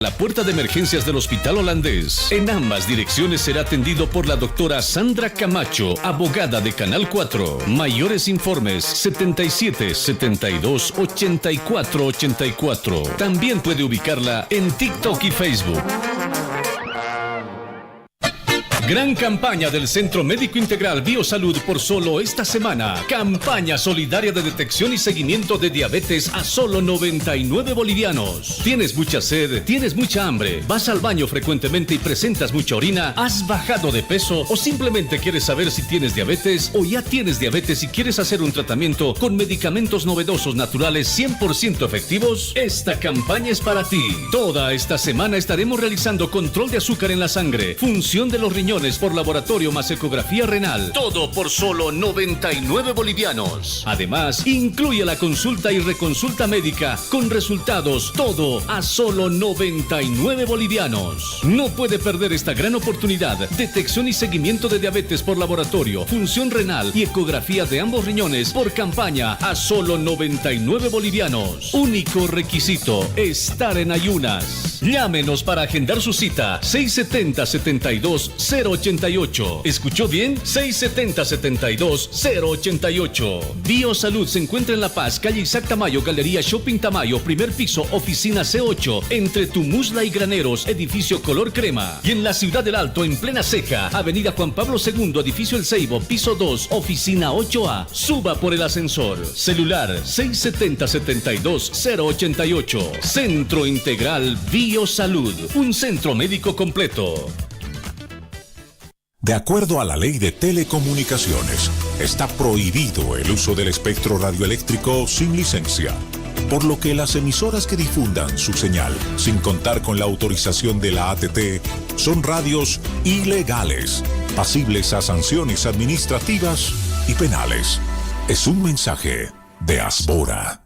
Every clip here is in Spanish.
La puerta de emergencias del Hospital Holandés. En ambas direcciones será atendido por la doctora Sandra Camacho, abogada de Canal 4. Mayores informes 77 72 84 84. También puede ubicarla en TikTok y Facebook. Gran campaña del Centro Médico Integral Biosalud por solo esta semana. Campaña solidaria de detección y seguimiento de diabetes a solo 99 bolivianos. ¿Tienes mucha sed? ¿Tienes mucha hambre? ¿Vas al baño frecuentemente y presentas mucha orina? ¿Has bajado de peso? ¿O simplemente quieres saber si tienes diabetes? ¿O ya tienes diabetes y quieres hacer un tratamiento con medicamentos novedosos naturales 100% efectivos? Esta campaña es para ti. Toda esta semana estaremos realizando control de azúcar en la sangre, función de los riñones por laboratorio más ecografía renal. Todo por solo 99 bolivianos. Además, incluye la consulta y reconsulta médica con resultados. Todo a solo 99 bolivianos. No puede perder esta gran oportunidad. Detección y seguimiento de diabetes por laboratorio, función renal y ecografía de ambos riñones por campaña a solo 99 bolivianos. Único requisito: estar en ayunas. Llámenos para agendar su cita. 670-72-088. ¿Escuchó bien? 670-72-088. Biosalud se encuentra en La Paz, calle Isaac Tamayo, Galería Shopping Tamayo, primer piso, oficina C8, entre Tumusla y Graneros, edificio color crema. Y en la Ciudad del Alto, en plena Ceja, avenida Juan Pablo II, edificio El Ceibo, piso 2, oficina 8A. Suba por el ascensor. Celular 670-72-088. Centro Integral Biosalud, un centro médico completo. De acuerdo a la Ley de Telecomunicaciones, está prohibido el uso del espectro radioeléctrico sin licencia, por lo que las emisoras que difundan su señal sin contar con la autorización de la ATT son radios ilegales, pasibles a sanciones administrativas y penales. Es un mensaje de Asbora.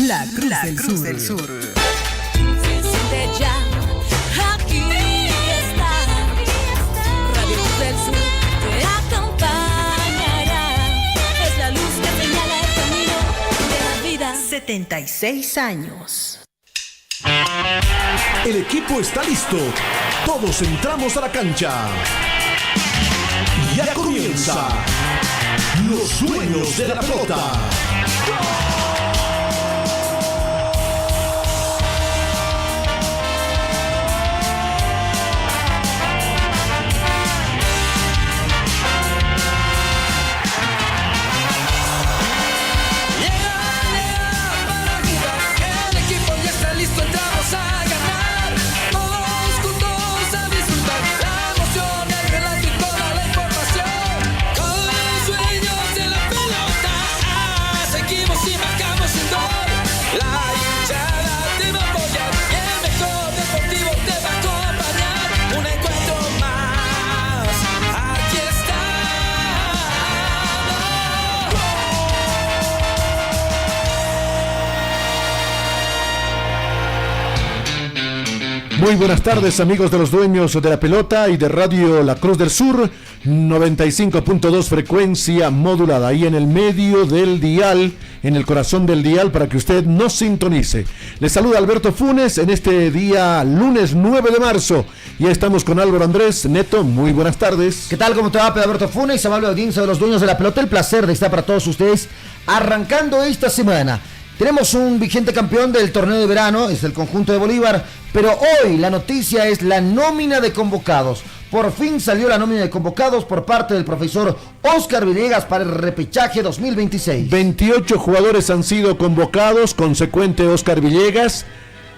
La Cruz del Sur. Del Sur te acompañará, es la luz que señala el camino de la vida. 76 años. El equipo está listo. Todos entramos a la cancha. Ya comienza Los Dueños de la Pelota. Muy buenas tardes, amigos de los Dueños de la Pelota y de Radio La Cruz del Sur, 95.2 frecuencia modulada, ahí en el medio del dial, en el corazón del dial, para que usted nos sintonice. Les saluda Alberto Funes en este día lunes 9 de marzo. Ya estamos con Álvaro Andrés Neto. Muy buenas tardes. ¿Qué tal? ¿Cómo te va, Pedro Alberto Funes? Amable audiencia de los Dueños de la Pelota, el placer de estar para todos ustedes arrancando esta semana. Tenemos un vigente campeón del torneo de verano, es el conjunto de Bolívar, pero hoy la noticia es la nómina de convocados. Por fin salió la nómina de convocados por parte del profesor Óscar Villegas para el repechaje 2026. 28 jugadores han sido convocados, consecuente Óscar Villegas.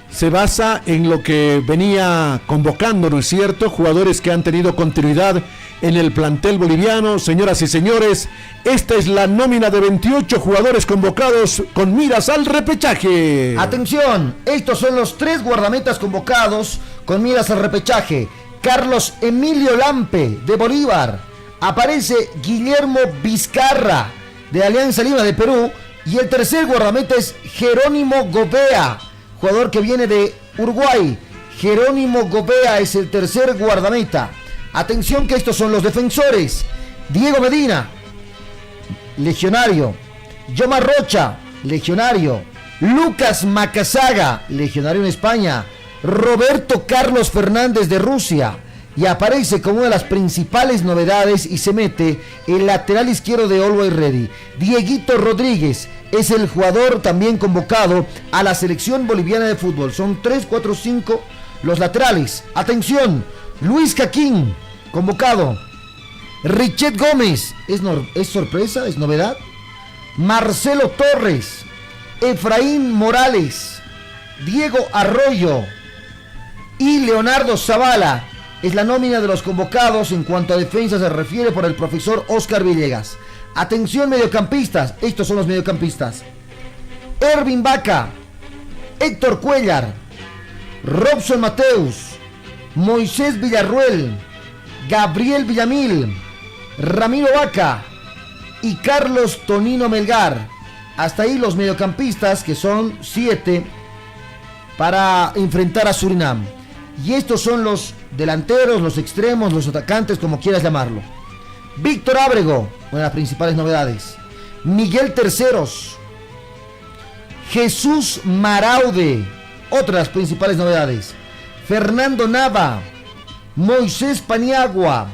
Se basa en lo que venía convocando, ¿no es cierto? Jugadores que han tenido continuidad en el plantel boliviano. Señoras y señores, esta es la nómina de 28 jugadores convocados con miras al repechaje. Atención, estos son los 3 guardametas convocados con miras al repechaje. Carlos Emilio Lampe, de Bolívar. Aparece Guillermo Vizcarra, de Alianza Lima, de Perú. Y el tercer guardameta es Jerónimo Gobea, jugador que viene de Uruguay. Jerónimo Gobea es el tercer guardameta. Atención que estos son los defensores: Diego Medina, legionario; Yomar Rocha, legionario; Lucas Macazaga, legionario en España. Roberto Carlos Fernández de Rusia. Y aparece como una de las principales novedades y se mete el lateral izquierdo de Always Ready. Dieguito Rodríguez es el jugador también convocado a la selección boliviana de fútbol. Son 3, 4, 5 los laterales. Atención, Luis Caquín, convocado. Richet Gómez, ¿es sorpresa? ¿Es novedad? Marcelo Torres, Efraín Morales, Diego Arroyo y Leonardo Zavala. Es la nómina de los convocados en cuanto a defensa se refiere por el profesor Oscar Villegas. Atención mediocampistas, estos son los mediocampistas. Ervin Vaca, Héctor Cuellar, Robson Mateus, Moisés Villarruel, Gabriel Villamil, Ramiro Vaca y Carlos Tonino Melgar. Hasta ahí los mediocampistas, que son 7 para enfrentar a Surinam. Y estos son los delanteros, los extremos, los atacantes, como quieras llamarlo. Víctor Ábrego, una de las principales novedades. Miguel Terceros, Jesús Maraude, otra de las principales novedades. Fernando Nava, Moisés Paniagua,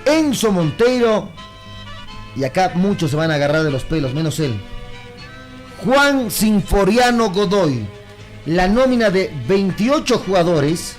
Enzo Monteiro, y acá muchos se van a agarrar de los pelos, menos él. Juan Sinforiano Godoy. La nómina de 28 jugadores,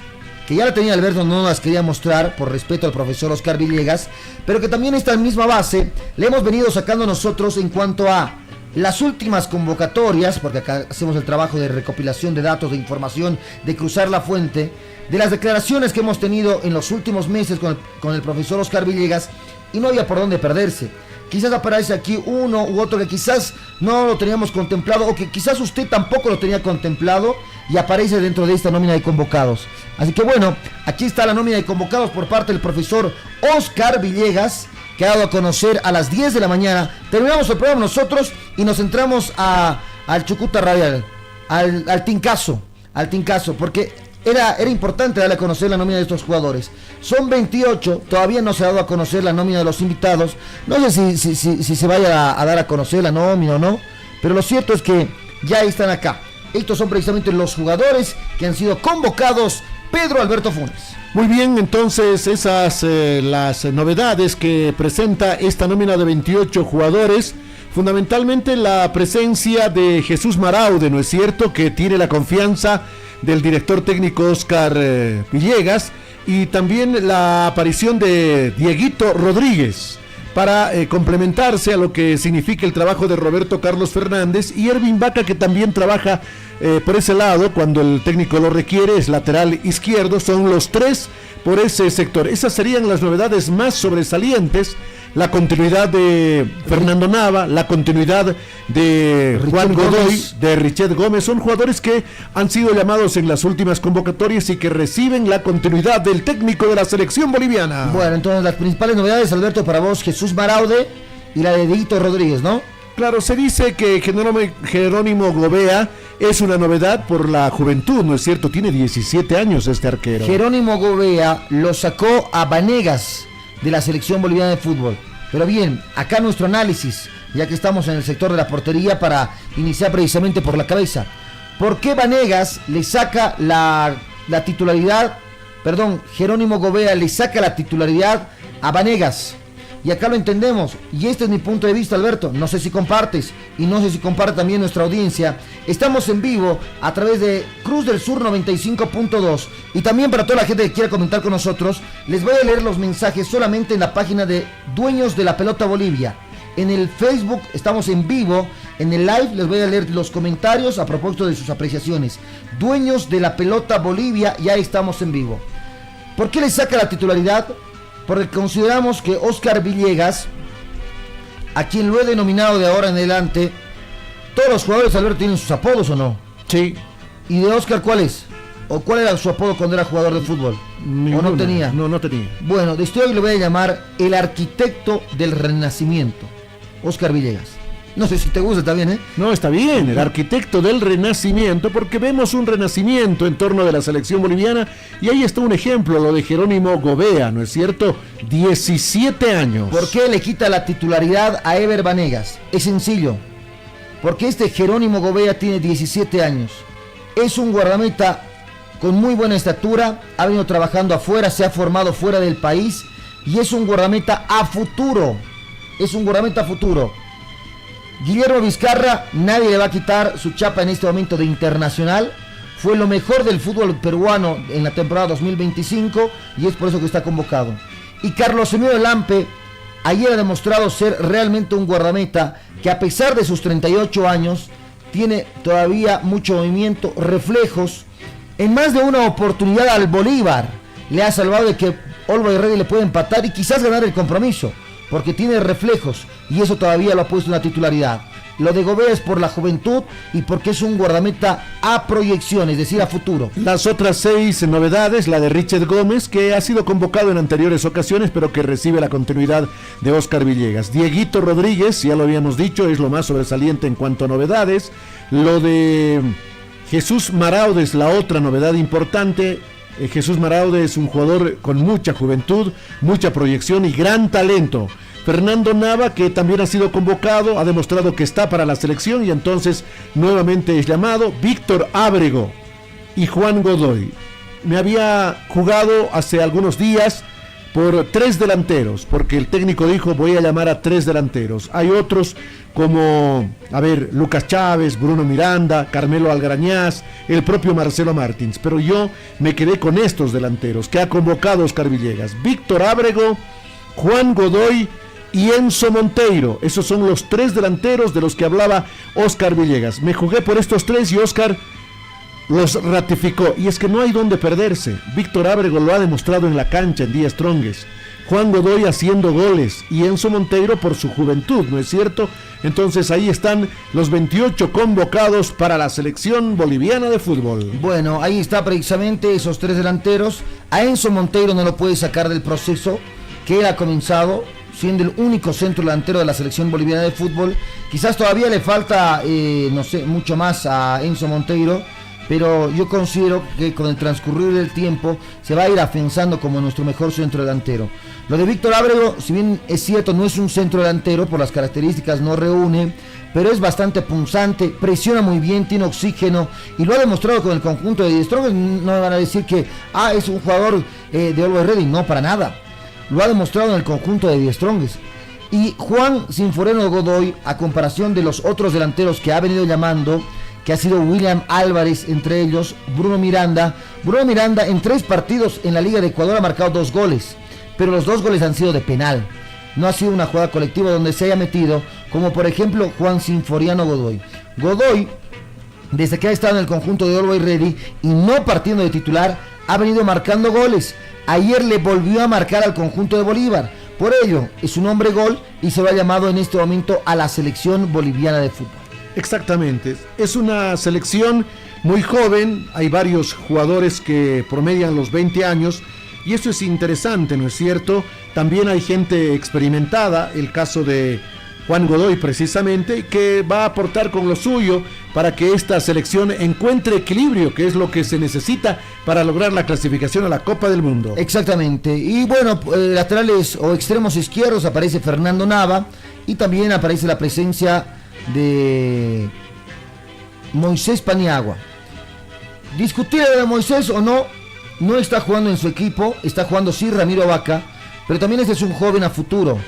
que ya la tenía Alberto, no las quería mostrar por respeto al profesor Oscar Villegas, pero que también esta misma base le hemos venido sacando nosotros en cuanto a las últimas convocatorias, porque acá hacemos el trabajo de recopilación de datos, de información, de cruzar la fuente, de las declaraciones que hemos tenido en los últimos meses con el profesor Oscar Villegas, y no había por dónde perderse. Quizás aparece aquí uno u otro que quizás no lo teníamos contemplado, o que quizás usted tampoco lo tenía contemplado, y aparece dentro de esta nómina de convocados. Así que bueno, aquí está la nómina de convocados por parte del profesor Oscar Villegas, que ha dado a conocer a las 10 de la mañana. Terminamos el programa nosotros y nos entramos al Chucuta Radial, al Tincazo, porque era importante darle a conocer la nómina de estos jugadores. Son 28, todavía no se ha dado a conocer la nómina de los invitados. No sé si se vaya a dar a conocer la nómina o no, pero lo cierto es que ya están acá. Estos son precisamente los jugadores que han sido convocados. Pedro Alberto Funes. Muy bien, entonces esas las novedades que presenta esta nómina de 28 jugadores. Fundamentalmente la presencia de Jesús Maraude, ¿no es cierto?, que tiene la confianza del director técnico Oscar Villegas, y también la aparición de Dieguito Rodríguez para complementarse a lo que significa el trabajo de Roberto Carlos Fernández, y Ervin Vaca, que también trabaja por ese lado cuando el técnico lo requiere, es lateral izquierdo. Son los 3 por ese sector. Esas serían las novedades más sobresalientes. La continuidad de Fernando Nava, la continuidad de Juan Godoy, de Richet Gómez, son jugadores que han sido llamados en las últimas convocatorias y que reciben la continuidad del técnico de la selección boliviana. Bueno, entonces las principales novedades, Alberto, para vos, Jesús Maraude y la de Dieguito Rodríguez, ¿no? Claro, se dice que Jerónimo Gobea es una novedad por la juventud, ¿no es cierto? Tiene 17 años este arquero. Jerónimo Gobea lo sacó a Vanegas de la selección boliviana de fútbol. Pero bien, acá nuestro análisis, ya que estamos en el sector de la portería, para iniciar precisamente por la cabeza. ¿Por qué Vanegas le saca la titularidad? Perdón, Jerónimo Gobea le saca la titularidad a Vanegas. Y acá lo entendemos, y este es mi punto de vista, Alberto. No sé si compartes, y no sé si comparte también nuestra audiencia. Estamos en vivo a través de Cruz del Sur 95.2, y también para toda la gente que quiera comentar con nosotros, les voy a leer los mensajes solamente en la página de Dueños de la Pelota Bolivia. En el Facebook estamos en vivo, en el live les voy a leer los comentarios a propósito de sus apreciaciones. Dueños de la Pelota Bolivia, ya estamos en vivo. ¿Por qué le saca la titularidad? Porque consideramos que Oscar Villegas, a quien lo he denominado de ahora en adelante, todos los jugadores, Alberto, tienen sus apodos, ¿o no? Sí. ¿Y de Oscar cuál es? ¿O cuál era su apodo cuando era jugador de fútbol? Ninguno. ¿O no tenía? No tenía. Bueno, de este hoy le voy a llamar el arquitecto del Renacimiento, Oscar Villegas. No sé si te gusta también, ¿eh? No, está bien, el arquitecto del Renacimiento, porque vemos un renacimiento en torno de la selección boliviana, y ahí está un ejemplo, lo de Jerónimo Gobea, ¿no es cierto? 17 años. ¿Por qué le quita la titularidad a Ever Vanegas? Es sencillo, porque este Jerónimo Gobea tiene 17 años. Es un guardameta con muy buena estatura, ha venido trabajando afuera, se ha formado fuera del país y es un guardameta a futuro. Es un guardameta a futuro. Guillermo Vizcarra, nadie le va a quitar su chapa en este momento de internacional. Fue lo mejor del fútbol peruano en la temporada 2025 y es por eso que está convocado. Y Carlos Emilio Lampe ayer ha demostrado ser realmente un guardameta que, a pesar de sus 38 años, tiene todavía mucho movimiento, reflejos. En más de una oportunidad al Bolívar le ha salvado de que Always Ready le puede empatar y quizás ganar el compromiso, porque tiene reflejos y eso todavía lo ha puesto en la titularidad. Lo de Gobea es por la juventud y porque es un guardameta a proyección, es decir, a futuro. Las otras 6 novedades, la de Richard Gómez, que ha sido convocado en anteriores ocasiones, pero que recibe la continuidad de Oscar Villegas. Dieguito Rodríguez, ya lo habíamos dicho, es lo más sobresaliente en cuanto a novedades. Lo de Jesús Maraude, la otra novedad importante. Jesús Maraude es un jugador con mucha juventud, mucha proyección y gran talento. Fernando Nava, que también ha sido convocado, ha demostrado que está para la selección y entonces nuevamente es llamado. Víctor Ábrego y Juan Godoy. Me había jugado hace algunos días por 3 delanteros, porque el técnico dijo voy a llamar a 3 delanteros. Hay otros como, Lucas Chávez, Bruno Miranda, Carmelo Algarañaz, el propio Marcelo Martins, pero yo me quedé con estos delanteros que ha convocado Oscar Villegas. Víctor Ábrego, Juan Godoy y Enzo Monteiro. Esos son los 3 delanteros de los que hablaba Oscar Villegas. Me jugué por estos 3 y Oscar los ratificó. Y es que no hay donde perderse. Víctor Ábrego lo ha demostrado en la cancha en Díaz Strongest. Juan Godoy haciendo goles y Enzo Monteiro por su juventud, ¿no es cierto? Entonces ahí están los 28 convocados para la selección boliviana de fútbol. Bueno, ahí está precisamente esos 3 delanteros. A Enzo Monteiro no lo puede sacar del proceso que él ha comenzado, siendo el único centro delantero de la selección boliviana de fútbol. Quizás todavía le falta, mucho más a Enzo Monteiro, pero yo considero que con el transcurrir del tiempo se va a ir afianzando como nuestro mejor centro delantero. Lo de Víctor Ábrego, si bien es cierto, no es un centro delantero, por las características no reúne, pero es bastante punzante, presiona muy bien, tiene oxígeno y lo ha demostrado con el conjunto de Díaz Strongest. No me van a decir que es un jugador de Always Ready, no, para nada. Lo ha demostrado en el conjunto de Díaz Strongest. Y Juan Sinforeno Godoy, a comparación de los otros delanteros que ha venido llamando, que ha sido William Álvarez, entre ellos Bruno Miranda. Bruno Miranda en 3 partidos en la Liga de Ecuador ha marcado 2 goles, pero los 2 goles han sido de penal. No ha sido una jugada colectiva donde se haya metido, como por ejemplo Juan Sinforiano Godoy. Godoy, desde que ha estado en el conjunto de Always Ready y no partiendo de titular, ha venido marcando goles. Ayer le volvió a marcar al conjunto de Bolívar. Por ello, es un hombre gol y se lo ha llamado en este momento a la selección boliviana de fútbol. Exactamente, es una selección muy joven, hay varios jugadores que promedian los 20 años y eso es interesante, ¿no es cierto? También hay gente experimentada, el caso de Juan Godoy precisamente, que va a aportar con lo suyo para que esta selección encuentre equilibrio, que es lo que se necesita para lograr la clasificación a la Copa del Mundo. Exactamente, y bueno, laterales o extremos izquierdos aparece Fernando Nava y también aparece la presencia de Moisés Paniagua. Discutir de Moisés o no, no está jugando en su equipo, está jugando sí Ramiro Vaca, pero también este es un joven a futuro.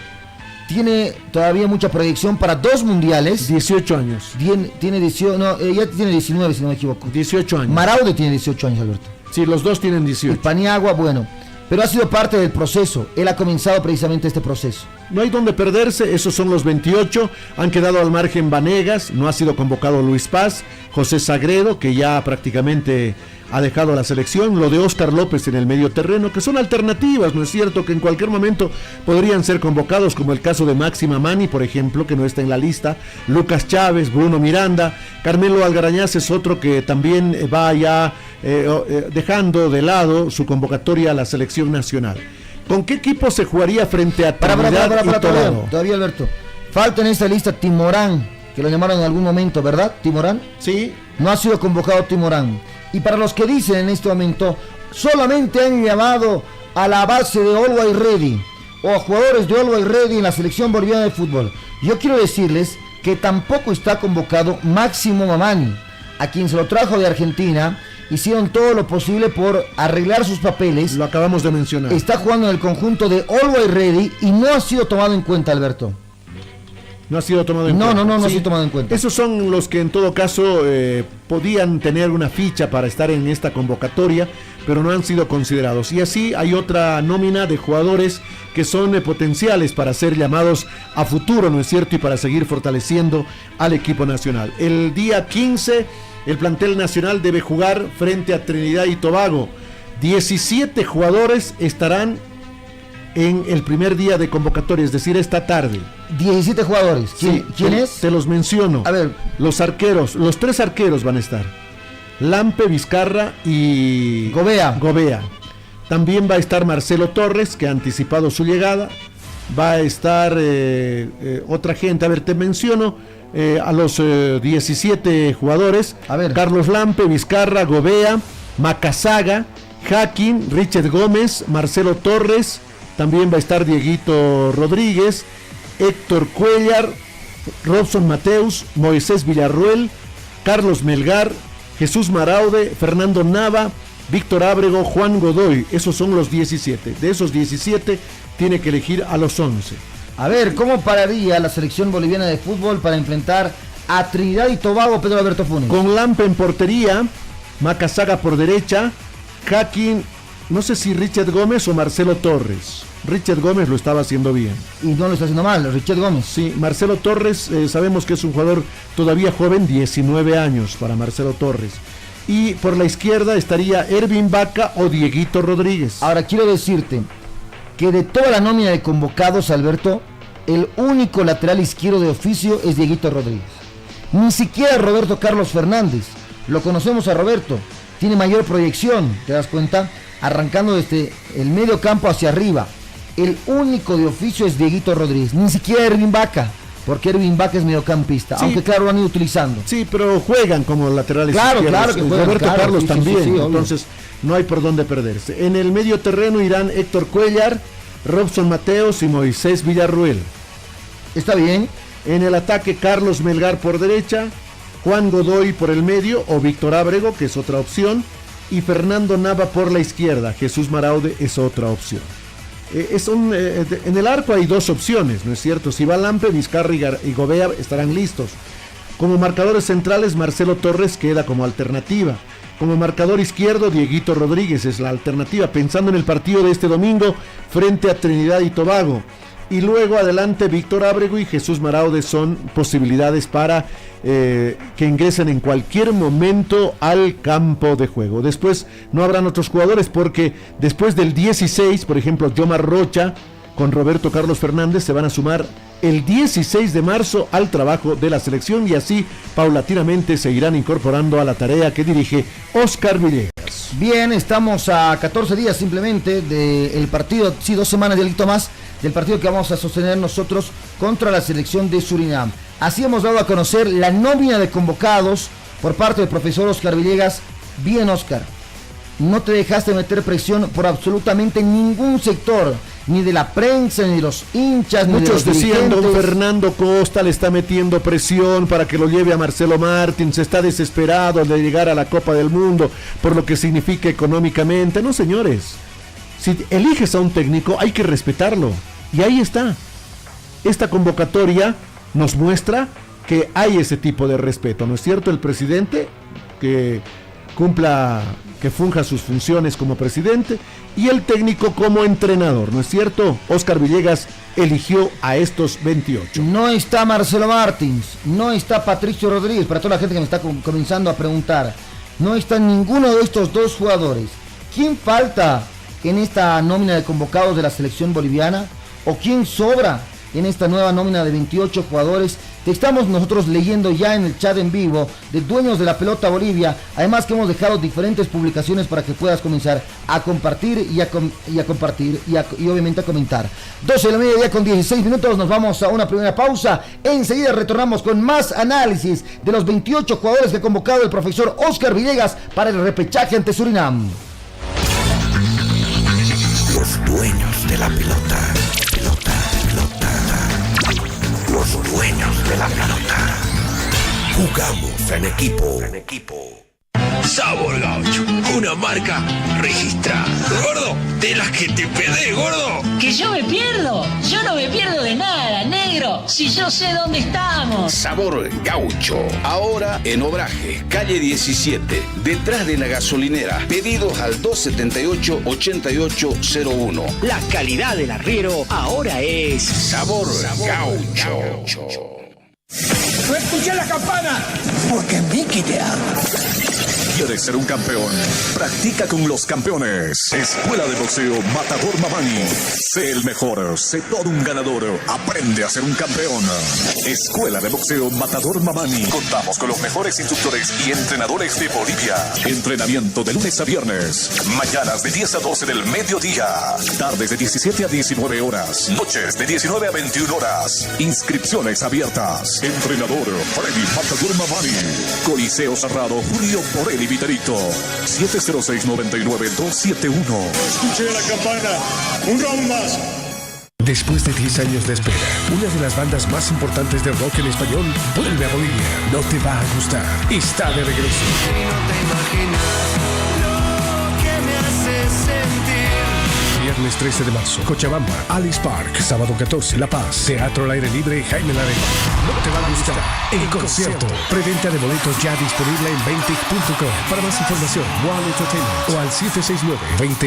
Tiene todavía mucha proyección para 2 mundiales. 18 años. Tiene 18, no, ya tiene 19 si no me equivoco. 18 años. Maraude tiene 18 años, Alberto. Sí, los dos tienen 18. Y Paniagua, bueno, pero ha sido parte del proceso. Él ha comenzado precisamente este proceso. No hay donde perderse, esos son los 28. Han quedado al margen Vanegas, no ha sido convocado Luis Paz, José Sagredo, que ya prácticamente ha dejado la selección, lo de Óscar López en el medio terreno, que son alternativas, ¿no es cierto? Que en cualquier momento podrían ser convocados, como el caso de Máxima Mani, por ejemplo, que no está en la lista, Lucas Chávez, Bruno Miranda, Carmelo Algarañaz es otro que también va ya dejando de lado su convocatoria a la selección nacional. ¿Con qué equipo se jugaría frente a Trinidad y Tobago? Todavía, Alberto. Falta en esta lista Timorán, que lo llamaron en algún momento, ¿verdad? Timorán. Sí. No ha sido convocado Timorán. Y para los que dicen en este momento, solamente han llamado a la base de Always Ready o a jugadores de Always Ready en la selección boliviana de fútbol. Yo quiero decirles que tampoco está convocado Máximo Mamani, a quien se lo trajo de Argentina. Hicieron todo lo posible por arreglar sus papeles. Lo acabamos de mencionar. Está jugando en el conjunto de Always Ready y no ha sido tomado en cuenta, Alberto. No ha sido tomado en cuenta. No ha sido tomado en cuenta. Esos son los que en todo caso podían tener una ficha para estar en esta convocatoria, pero no han sido considerados. Y así hay otra nómina de jugadores que son potenciales para ser llamados a futuro, ¿no es cierto? Y para seguir fortaleciendo al equipo nacional. El día 15... el plantel nacional debe jugar frente a Trinidad y Tobago. 17 jugadores estarán en el primer día de convocatoria, es decir, esta tarde. 17 jugadores. ¿Quién es? Te los menciono. A ver. Los arqueros, los 3 arqueros van a estar. Lampe, Vizcarra y Gobea. También va a estar Marcelo Torres, que ha anticipado su llegada. Va a estar otra gente. A ver, te menciono a los 17 jugadores. A ver. Carlos Lampe, Vizcarra, Gobea, Macazaga, Jaquín, Richard Gómez, Marcelo Torres. También va a estar Dieguito Rodríguez, Héctor Cuellar, Robson Mateus, Moisés Villarruel, Carlos Melgar, Jesús Maraude, Fernando Nava, Víctor Ábrego, Juan Godoy. Esos son los 17. De esos 17 tiene que elegir a los 11. A ver, ¿cómo pararía la selección boliviana de fútbol para enfrentar a Trinidad y Tobago, Pedro Alberto Funes? Con Lampe en portería, Macazaga por derecha, Jaquín, no sé si Richard Gómez o Marcelo Torres. Richard Gómez lo estaba haciendo bien. Y no lo está haciendo mal, Richard Gómez. Sí, Marcelo Torres, sabemos que es un jugador todavía joven, 19 años para Marcelo Torres. Y por la izquierda estaría Ervin Vaca o Dieguito Rodríguez. Ahora quiero decirte que de toda la nómina de convocados, Alberto, el único lateral izquierdo de oficio es Dieguito Rodríguez. Ni siquiera Roberto Carlos Fernández. Lo conocemos a Roberto. Tiene mayor proyección, ¿te das cuenta? Arrancando desde el medio campo hacia arriba. El único de oficio es Dieguito Rodríguez. Ni siquiera Ervin Vaca, porque Ervin Vaca es mediocampista. Sí, aunque claro, lo han ido utilizando. Sí, pero juegan como laterales izquierdos. Claro que juegan, Roberto claro, Carlos sí, también. sí, entonces no hay por dónde perderse. En el medio terreno irán Héctor Cuellar, Robson Mateos y Moisés Villarruel. Está bien. En el ataque Carlos Melgar por derecha, Juan Godoy por el medio o Víctor Ábrego, que es otra opción, y Fernando Nava por la izquierda. Jesús Maraude es otra opción. En el arco hay 2 opciones, ¿no es cierto? Si va Lampe, Vizcarra y Gobea estarán listos. Como marcadores centrales, Marcelo Torres queda como alternativa. Como marcador izquierdo, Dieguito Rodríguez es la alternativa, pensando en el partido de este domingo frente a Trinidad y Tobago. Y luego adelante Víctor Ábrego y Jesús Maraude son posibilidades para que ingresen en cualquier momento al campo de juego. Después no habrán otros jugadores porque después del 16, por ejemplo, Yomar Rocha con Roberto Carlos Fernández se van a sumar el 16 de marzo al trabajo de la selección y así paulatinamente se irán incorporando a la tarea que dirige Oscar Villegas. Bien, estamos a 14 días simplemente del partido, sí, 2 semanas y algo más, del partido que vamos a sostener nosotros contra la selección de Surinam. Así hemos dado a conocer la nómina de convocados por parte del profesor Oscar Villegas. Bien, Oscar, no te dejaste meter presión por absolutamente ningún sector, ni de la prensa, ni de los hinchas, muchos ni de los decían, dirigentes. don Fernando Costa le está metiendo presión para que lo lleve a Marcelo Martins, está desesperado de llegar a la Copa del Mundo por lo que significa económicamente. No, señores, si eliges a un técnico hay que respetarlo y ahí está. Esta convocatoria nos muestra que hay ese tipo de respeto, ¿no es cierto? El presidente que funja sus funciones como presidente y el técnico como entrenador, ¿no es cierto? Oscar Villegas eligió a estos 28. No está Marcelo Martins, no está Patricio Rodríguez, para toda la gente que me está comenzando a preguntar, no está ninguno de estos 2 jugadores. ¿Quién falta en esta nómina de convocados de la selección boliviana? ¿O quién sobra en esta nueva nómina de 28 jugadores? Te estamos nosotros leyendo ya en el chat en vivo de Dueños de la Pelota Bolivia, además que hemos dejado diferentes publicaciones para que puedas comenzar a compartir y obviamente a comentar. 12 de la mediodía con 16 minutos, nos vamos a una primera pausa, enseguida retornamos con más análisis de los 28 jugadores que ha convocado el profesor Oscar Villegas para el repechaje ante Surinam. Los dueños de la pelota. Los Los dueños de la pelota. Jugamos en equipo. Sabor Gaucho, una marca registrada. Gordo, de las que te perdés, gordo. ¿Que yo me pierdo? Yo no me pierdo de nada, negro. Si yo sé dónde estamos. Sabor Gaucho, ahora en Obraje, calle 17, detrás de la gasolinera. Pedidos al 278-8801. La calidad del arriero ahora es Sabor Gaucho. No escuché la campana, porque Mickey te ama. ¿Quieres ser un campeón? Practica con los campeones. Escuela de Boxeo Matador Mamani. Sé el mejor, sé todo un ganador. Aprende a ser un campeón. Escuela de Boxeo Matador Mamani. Contamos con los mejores instructores y entrenadores de Bolivia. Entrenamiento de lunes a viernes. Mañanas de 10 a 12 del mediodía. Tardes de 17 a 19 horas. Noches de 19 a 21 horas. Inscripciones abiertas. Entrenador Freddy Matador Mamani. Coliseo Cerrado Julio Porelli Viterito. 706-99-271. Escuché la campana, un round más. Después de 10 años de espera, una de las bandas más importantes de rock en español vuelve a Bolivia. No te va a gustar. Está de regreso. No te imaginas lo que me hace sentir. Viernes 13 de marzo, Cochabamba, Alice Park. Sábado 14, La Paz, Teatro al Aire Libre, Jaime Larena. No te va a gustar. El concierto. Preventa de boletos ya disponible en ventic.com. Para más información, One Entertainment o al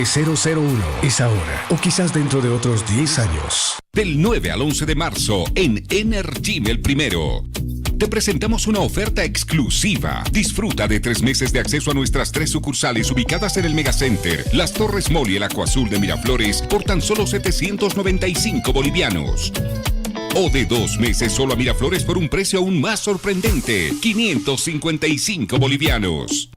769-20001. Es ahora o quizás dentro de otros 10 años. Del 9 al 11 de marzo en Energym el primero. Te presentamos una oferta exclusiva. Disfruta de 3 meses de acceso a nuestras 3 sucursales ubicadas en el Megacenter, Las Torres Mall y el Acuazul de Miraflores por tan solo 795 bolivianos. O de 2 meses solo a Miraflores por un precio aún más sorprendente, 555 bolivianos.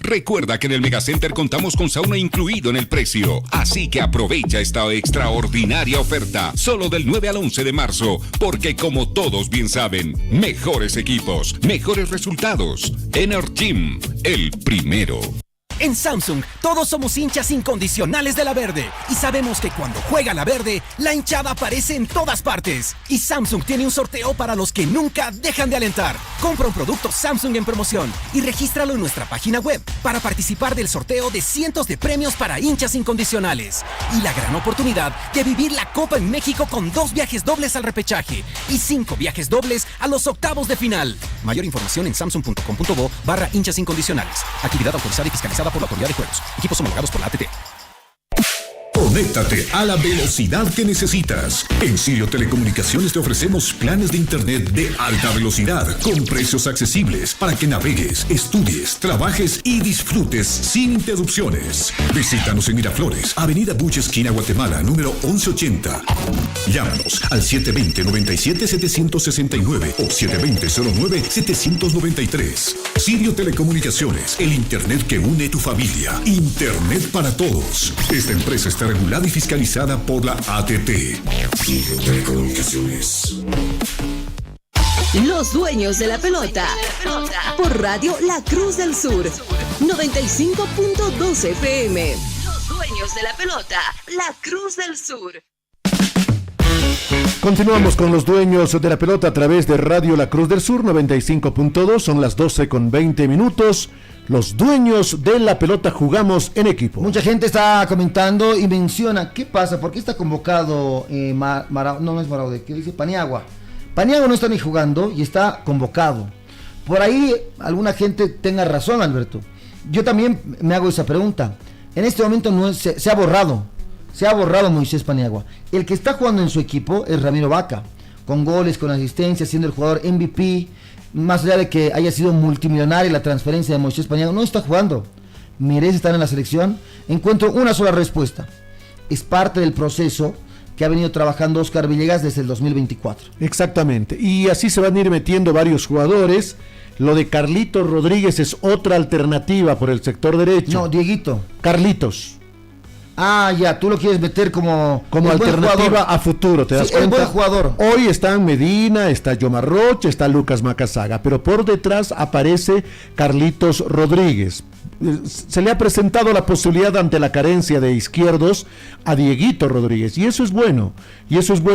Recuerda que en el Megacenter contamos con sauna incluido en el precio, así que aprovecha esta extraordinaria oferta solo del 9 al 11 de marzo, porque como todos bien saben, mejores equipos, mejores resultados. Energym, el primero. En Samsung, todos somos hinchas incondicionales de la Verde y sabemos que cuando juega la Verde, la hinchada aparece en todas partes. Y Samsung tiene un sorteo para los que nunca dejan de alentar. Compra un producto Samsung en promoción y regístralo en nuestra página web para participar del sorteo de cientos de premios para hinchas incondicionales. Y la gran oportunidad de vivir la Copa en México con 2 viajes dobles al repechaje y 5 viajes dobles a los octavos de final. Mayor información en samsung.com.bo/hinchas incondicionales. Actividad autorizada y fiscalizada por la Autoridad de Juegos. Equipos homologados por la ATT. Conéctate a la velocidad que necesitas. En Sirio Telecomunicaciones te ofrecemos planes de internet de alta velocidad con precios accesibles para que navegues, estudies, trabajes y disfrutes sin interrupciones. Visítanos en Miraflores, Avenida Buche, esquina Guatemala, número 1180. Llámanos al 720-97-769 o 720-09-793. Sirio Telecomunicaciones, el internet que une tu familia. Internet para todos. Esta empresa está regulada y fiscalizada por la ATT. Sirio Telecomunicaciones. Los dueños de la pelota. Por Radio La Cruz del Sur. 95.2 FM. Los dueños de la pelota. La Cruz del Sur. Continuamos con los dueños de la pelota a través de Radio La Cruz del Sur 95.2. Son las 12:20. Los dueños de la pelota jugamos en equipo. Mucha gente está comentando y menciona, ¿qué pasa? ¿Por qué está convocado no es Maraude, ¿qué dice? Paniagua. Paniagua no está ni jugando y está convocado. Por ahí alguna gente tenga razón, Alberto. Yo también me hago esa pregunta. En este momento se ha borrado. Se ha borrado Moisés Paniagua. El que está jugando en su equipo es Ramiro Vaca, con goles, con asistencia, siendo el jugador MVP. Más allá de que haya sido multimillonaria la transferencia de Moisés Paniagua, no está jugando. ¿Merece estar en la selección? Encuentro una sola respuesta. Es parte del proceso que ha venido trabajando Oscar Villegas desde el 2024. Exactamente. Y así se van a ir metiendo varios jugadores. Lo de Carlitos Rodríguez es otra alternativa por el sector derecho. No, Dieguito. Carlitos. Ah, ya, tú lo quieres meter como alternativa a futuro, ¿te das cuenta? El buen jugador. Hoy están Medina, está Yomar Rocha, está Lucas Macazaga, pero por detrás aparece Carlitos Rodríguez. Se le ha presentado la posibilidad ante la carencia de izquierdos a Dieguito Rodríguez, y eso es bueno,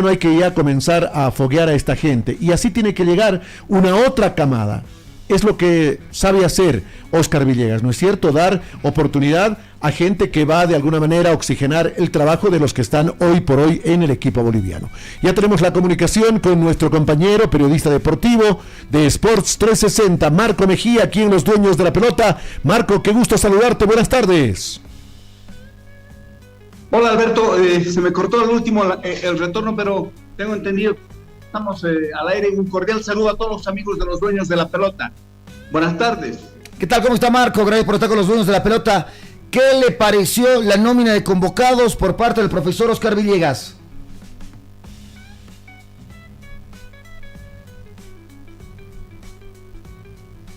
hay que ya comenzar a foguear a esta gente, y así tiene que llegar una otra camada. Es lo que sabe hacer Óscar Villegas, ¿no es cierto? Dar oportunidad a gente que va de alguna manera a oxigenar el trabajo de los que están hoy por hoy en el equipo boliviano. Ya tenemos la comunicación con nuestro compañero, periodista deportivo de Sports 360, Marco Mejía, aquí en Los Dueños de la Pelota. Marco, qué gusto saludarte, buenas tardes. Hola Alberto, se me cortó el último el retorno, pero tengo entendido que estamos al aire. Un cordial saludo a todos los amigos de Los Dueños de la Pelota. Buenas tardes. ¿Qué tal? ¿Cómo está Marco? Gracias por estar con Los Dueños de la Pelota. ¿Qué le pareció la nómina de convocados por parte del profesor Óscar Villegas?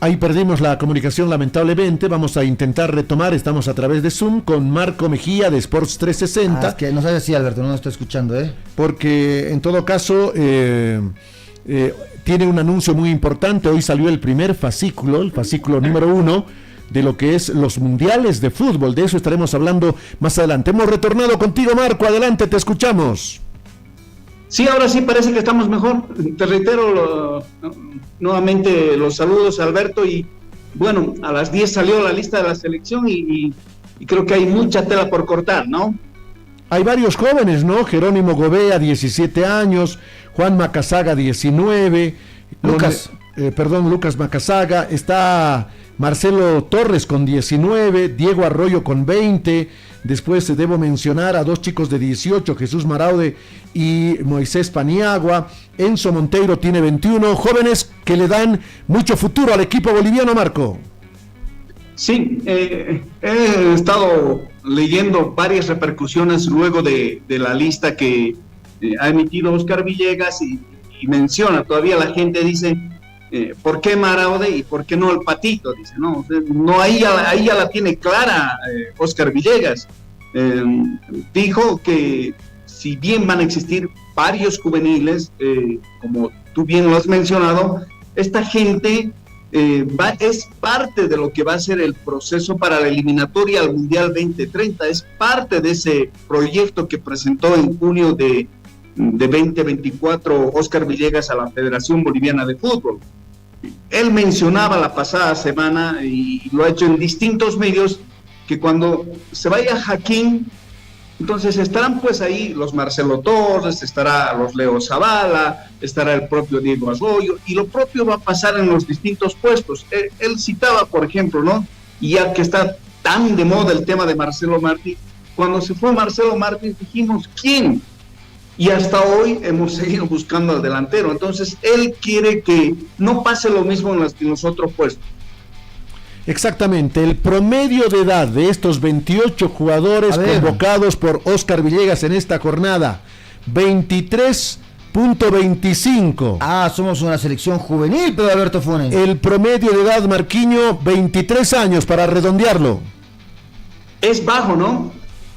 Ahí perdimos la comunicación lamentablemente, vamos a intentar retomar, estamos a través de Zoom con Marco Mejía de Sports 360. Es que no sabes si Alberto no nos está escuchando, Porque en todo caso tiene un anuncio muy importante. Hoy salió el primer fascículo, el fascículo número 1 de lo que es los mundiales de fútbol. De eso estaremos hablando más adelante. Hemos retornado contigo, Marco, adelante, te escuchamos. Sí, ahora sí parece que estamos mejor. Te reitero nuevamente los saludos, Alberto, y bueno, a las 10 salió la lista de la selección y creo que hay mucha tela por cortar, ¿no? Hay varios jóvenes, ¿no? Jerónimo Gobea, 17 años, Juan Macazaga, 19, Lucas Macazaga, está Marcelo Torres con 19, Diego Arroyo con 20, después debo mencionar a dos chicos de 18, Jesús Maraude y Moisés Paniagua, Enzo Monteiro tiene 21, jóvenes que le dan mucho futuro al equipo boliviano, Marco. Sí, he estado leyendo varias repercusiones luego de la lista que ha emitido Óscar Villegas y menciona, todavía la gente dice, ¿por qué Maraude y por qué no el Patito? Dice, no, ahí ya la tiene clara Óscar Villegas. Dijo que si bien van a existir varios juveniles, como tú bien lo has mencionado, esta gente es parte de lo que va a ser el proceso para la eliminatoria al Mundial 2030, es parte de ese proyecto que presentó en junio de 2024 Óscar Villegas a la Federación Boliviana de Fútbol. Él mencionaba la pasada semana, y lo ha hecho en distintos medios, que cuando se vaya Jaquín, entonces estarán pues ahí los Marcelo Torres, estará los Leo Zavala, estará el propio Diego Arroyo, y lo propio va a pasar en los distintos puestos. Él citaba, por ejemplo, ¿no? Y ya que está tan de moda el tema de Marcelo Martins, cuando se fue Marcelo Martins dijimos, ¿quién? Y hasta hoy hemos seguido buscando al delantero. Entonces él quiere que no pase lo mismo en los otros puestos. Exactamente, el promedio de edad de estos 28 jugadores convocados por Óscar Villegas en esta jornada, 23.25. Ah, somos una selección juvenil, Pedro Alberto Funes. El promedio de edad, Marquiño, 23 años para redondearlo. Es bajo, ¿no?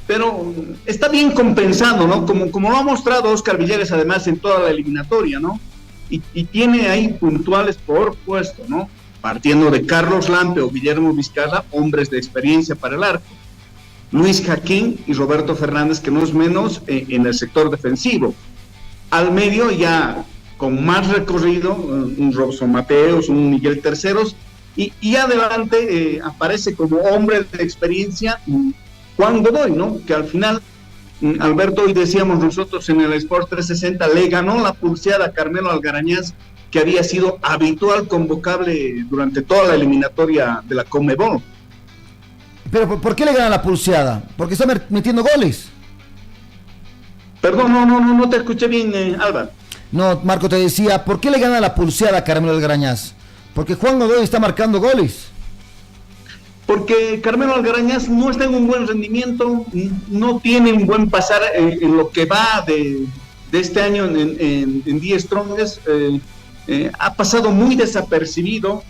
Pero está bien compensado, ¿no? Como lo ha mostrado Óscar Villegas además en toda la eliminatoria, ¿no? Y tiene ahí puntuales por puesto, ¿no? Partiendo de Carlos Lampe o Guillermo Vizcarra, hombres de experiencia para el arco. Luis Jaquín y Roberto Fernández, que no es menos en el sector defensivo. Al medio ya con más recorrido, un Robson Mateos, un Miguel Terceros, y adelante aparece como hombre de experiencia Juan Godoy, ¿no? Que al final, Alberto, hoy decíamos nosotros en el Sport 360, le ganó la pulseada a Carmelo Algarañaz, que había sido habitual convocable durante toda la eliminatoria de la Conmebol. ¿Pero por qué le gana la pulseada? ¿Porque está metiendo goles? Perdón, no te escuché bien, Álvaro. No, Marco, te decía, ¿por qué le gana la pulseada a Carmelo Algarañaz? Porque Juan Godoy está marcando goles. Porque Carmelo Algarañaz no está en un buen rendimiento, no tiene un buen pasar en lo que va de este año en The Strongest. Ha pasado muy desapercibido.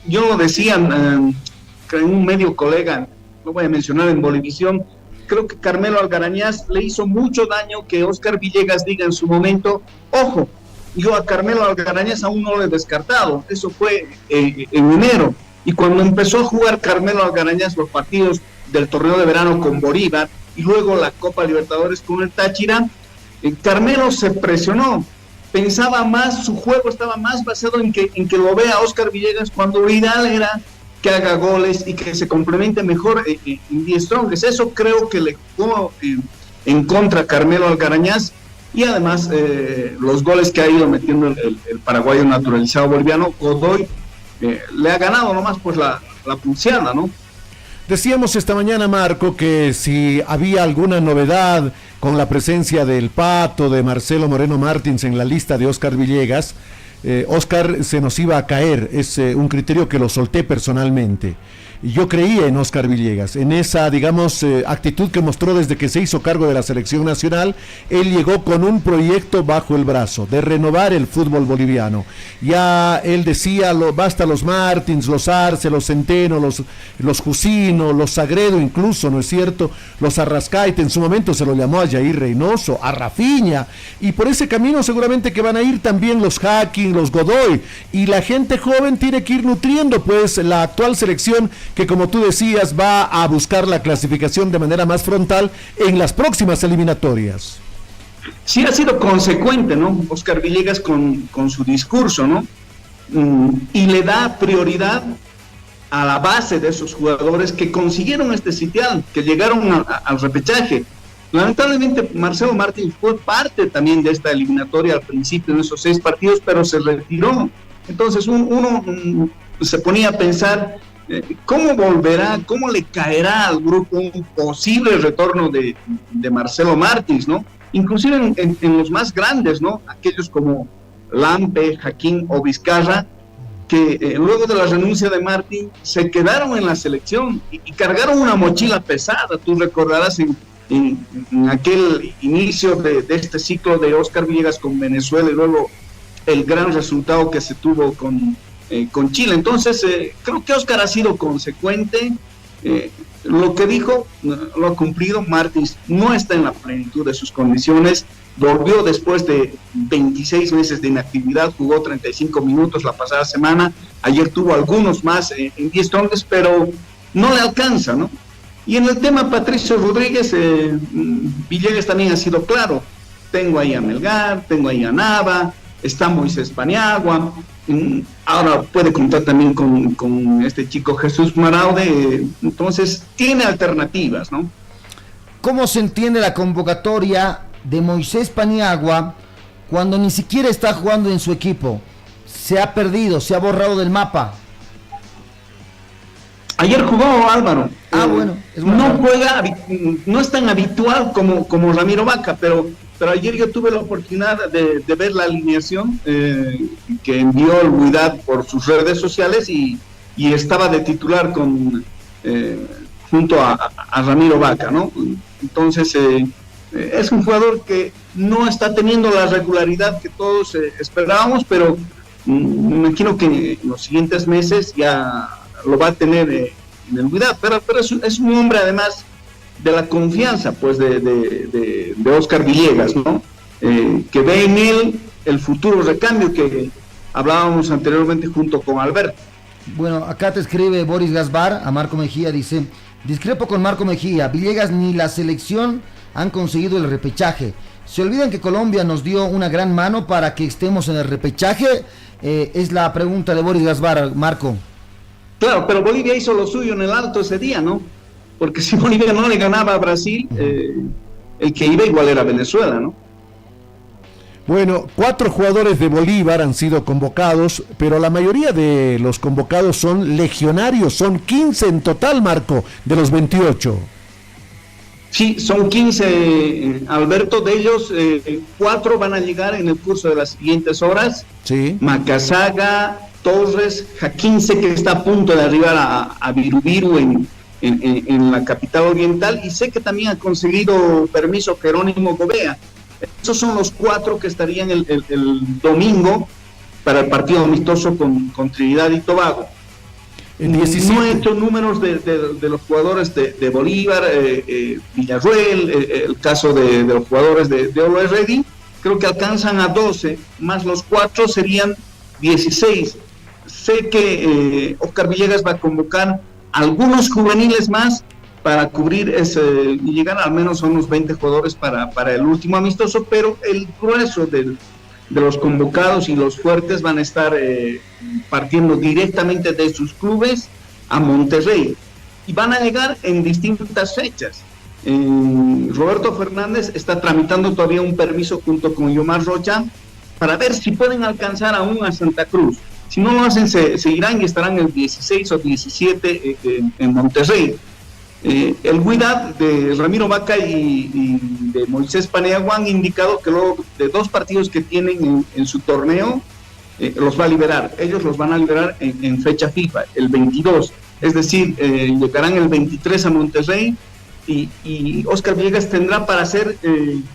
Yo lo decía en un medio colega, no voy a mencionar, en Bolivisión, creo que Carmelo Algarañaz le hizo mucho daño que Oscar Villegas diga en su momento, ojo, yo a Carmelo Algarañaz aún no lo he descartado, eso fue en enero, y cuando empezó a jugar Carmelo Algarañaz los partidos del torneo de verano con Bolívar, y luego la Copa Libertadores con el Táchira, Carmelo se presionó, pensaba más, su juego estaba más basado en que lo vea Oscar Villegas, cuando lo ideal era que haga goles y que se complemente mejor en Die Strongest. Eso creo que le jugó en contra a Carmelo Algarañaz, y además los goles que ha ido metiendo el paraguayo naturalizado boliviano, Godoy, le ha ganado nomás pues la pulseada, ¿no? Decíamos esta mañana, Marco, que si había alguna novedad con la presencia del Pato, de Marcelo Moreno Martins en la lista de Oscar Villegas, Oscar se nos iba a caer, es un criterio que lo solté personalmente. Yo creía en Oscar Villegas, en esa, digamos, actitud que mostró desde que se hizo cargo de la selección nacional. Él llegó con un proyecto bajo el brazo, de renovar el fútbol boliviano. Ya él decía, basta los Martins, los Arce, los Centeno, los Jusino, los Sagredo incluso, ¿no es cierto? Los Arrascaite, en su momento se lo llamó a Jair Reynoso, a Rafinha, y por ese camino seguramente que van a ir también los Hacking, los Godoy, y la gente joven tiene que ir nutriendo pues la actual selección, que como tú decías va a buscar la clasificación de manera más frontal en las próximas eliminatorias. Sí ha sido consecuente, ¿no? Oscar Villegas con su discurso, ¿no? Y le da prioridad a la base de esos jugadores que consiguieron este sitial, que llegaron al repechaje. Lamentablemente Marcelo Martins fue parte también de esta eliminatoria al principio en esos 6 partidos, pero se retiró. Entonces uno se ponía a pensar, ¿cómo volverá, cómo le caerá al grupo un posible retorno de Marcelo Martins, ¿no? Inclusive en los más grandes, ¿no? Aquellos como Lampe, Jaquín o Vizcarra, que luego de la renuncia de Martín se quedaron en la selección y cargaron una mochila pesada. Tú recordarás en aquel inicio de este ciclo de Oscar Villegas con Venezuela, y luego el gran resultado que se tuvo con Chile. Entonces creo que Oscar ha sido consecuente, lo que dijo lo ha cumplido. Martins no está en la plenitud de sus condiciones, volvió después de 26 meses de inactividad, jugó 35 minutos la pasada semana, ayer tuvo algunos más en 10 toques, pero no le alcanza, ¿no? Y en el tema Patricio Rodríguez, Villegas también ha sido claro, tengo ahí a Melgar, tengo ahí a Nava, está Moisés Paniagua, ahora puede contar también con este chico Jesús Maraude, entonces tiene alternativas, ¿no? ¿Cómo se entiende la convocatoria de Moisés Paniagua cuando ni siquiera está jugando en su equipo? Se ha perdido, se ha borrado del mapa. Ayer jugó Álvaro. Bueno. No juega, no es tan habitual como Ramiro Vaca, pero ayer yo tuve la oportunidad de ver la alineación que envió el Huidad por sus redes sociales y estaba de titular junto a Ramiro Vaca, ¿no? Entonces es un jugador que no está teniendo la regularidad que todos esperábamos, pero me imagino que en los siguientes meses ya lo va a tener en el Huidad, pero es un hombre además de la confianza pues de Oscar Villegas, ¿no? Que ve en él el futuro recambio que hablábamos anteriormente junto con Alberto. Bueno, acá te escribe Boris Gasbar a Marco Mejía, dice: discrepo con Marco Mejía, Villegas ni la selección han conseguido el repechaje. Se olvidan que Colombia nos dio una gran mano para que estemos en el repechaje. Es la pregunta de Boris Gasbar, Marco. Claro, pero Bolivia hizo lo suyo en el alto ese día, ¿no? Porque si Bolivia no le ganaba a Brasil, el que iba igual era Venezuela, ¿no? Bueno, 4 jugadores de Bolívar han sido convocados, pero la mayoría de los convocados son legionarios, son 15 en total, Marco, de los 28. Sí, son 15, Alberto, de ellos 4 van a llegar en el curso de las siguientes horas. Sí. Macazaga, Torres, Jaquín, sé que está a punto de arribar a Virubiru en la capital oriental, y sé que también ha conseguido permiso Jerónimo Gobea. Esos son los 4 que estarían el domingo para el partido amistoso con Trinidad y Tobago. No he hecho números de los jugadores de Bolívar, Villarruel, el caso de los jugadores de Always Ready. Creo que alcanzan a 12, más los 4 serían 16. Sé que Oscar Villegas va a convocar algunos juveniles más para cubrir y llegar al menos a unos 20 jugadores para el último amistoso, pero el grueso de los convocados y los fuertes van a estar partiendo directamente de sus clubes a Monterrey y van a llegar en distintas fechas. Roberto Fernández está tramitando todavía un permiso junto con Yomar Rocha para ver si pueden alcanzar aún a Santa Cruz. Si no lo hacen, se irán y estarán el 16 o 17 en Monterrey. El Huidad de Ramiro Vaca y de Moisés Paniagua han indicado que luego de 2 partidos que tienen en su torneo, los va a liberar. Ellos los van a liberar en fecha FIFA, el 22. Es decir, llegarán el 23 a Monterrey y Oscar Villegas tendrá para hacer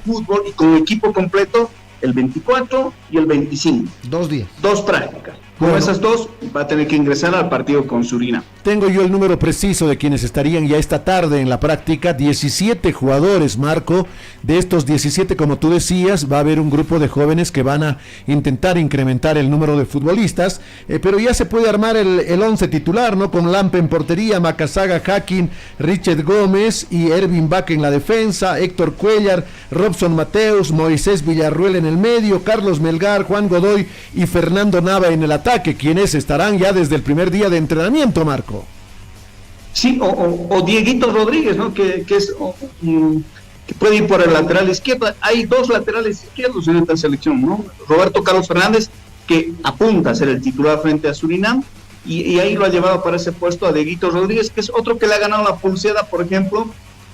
fútbol y con equipo completo el 24 y el 25. 2 días. 2 prácticas. Con esas 2 va a tener que ingresar al partido con Surinam. Tengo yo el número preciso de quienes estarían ya esta tarde en la práctica, 17 jugadores, Marco. De estos 17, como tú decías, va a haber un grupo de jóvenes que van a intentar incrementar el número de futbolistas, pero ya se puede armar el 11 titular, ¿no? Con Lampe en portería, Macasaga, Hacking, Richard Gómez y Ervin Vaca en la defensa, Héctor Cuellar, Robson Mateus, Moisés Villarruel en el medio, Carlos Melgar, Juan Godoy y Fernando Nava en el ataque, quienes estarán ya desde el primer día de entrenamiento, Marco. Sí, o Dieguito Rodríguez, ¿no? Que puede ir por el lateral izquierdo. Hay 2 laterales izquierdos en esta selección, ¿no? Roberto Carlos Fernández, que apunta a ser el titular frente a Surinam, y ahí lo ha llevado para ese puesto a Dieguito Rodríguez, que es otro que le ha ganado la pulseada, por ejemplo,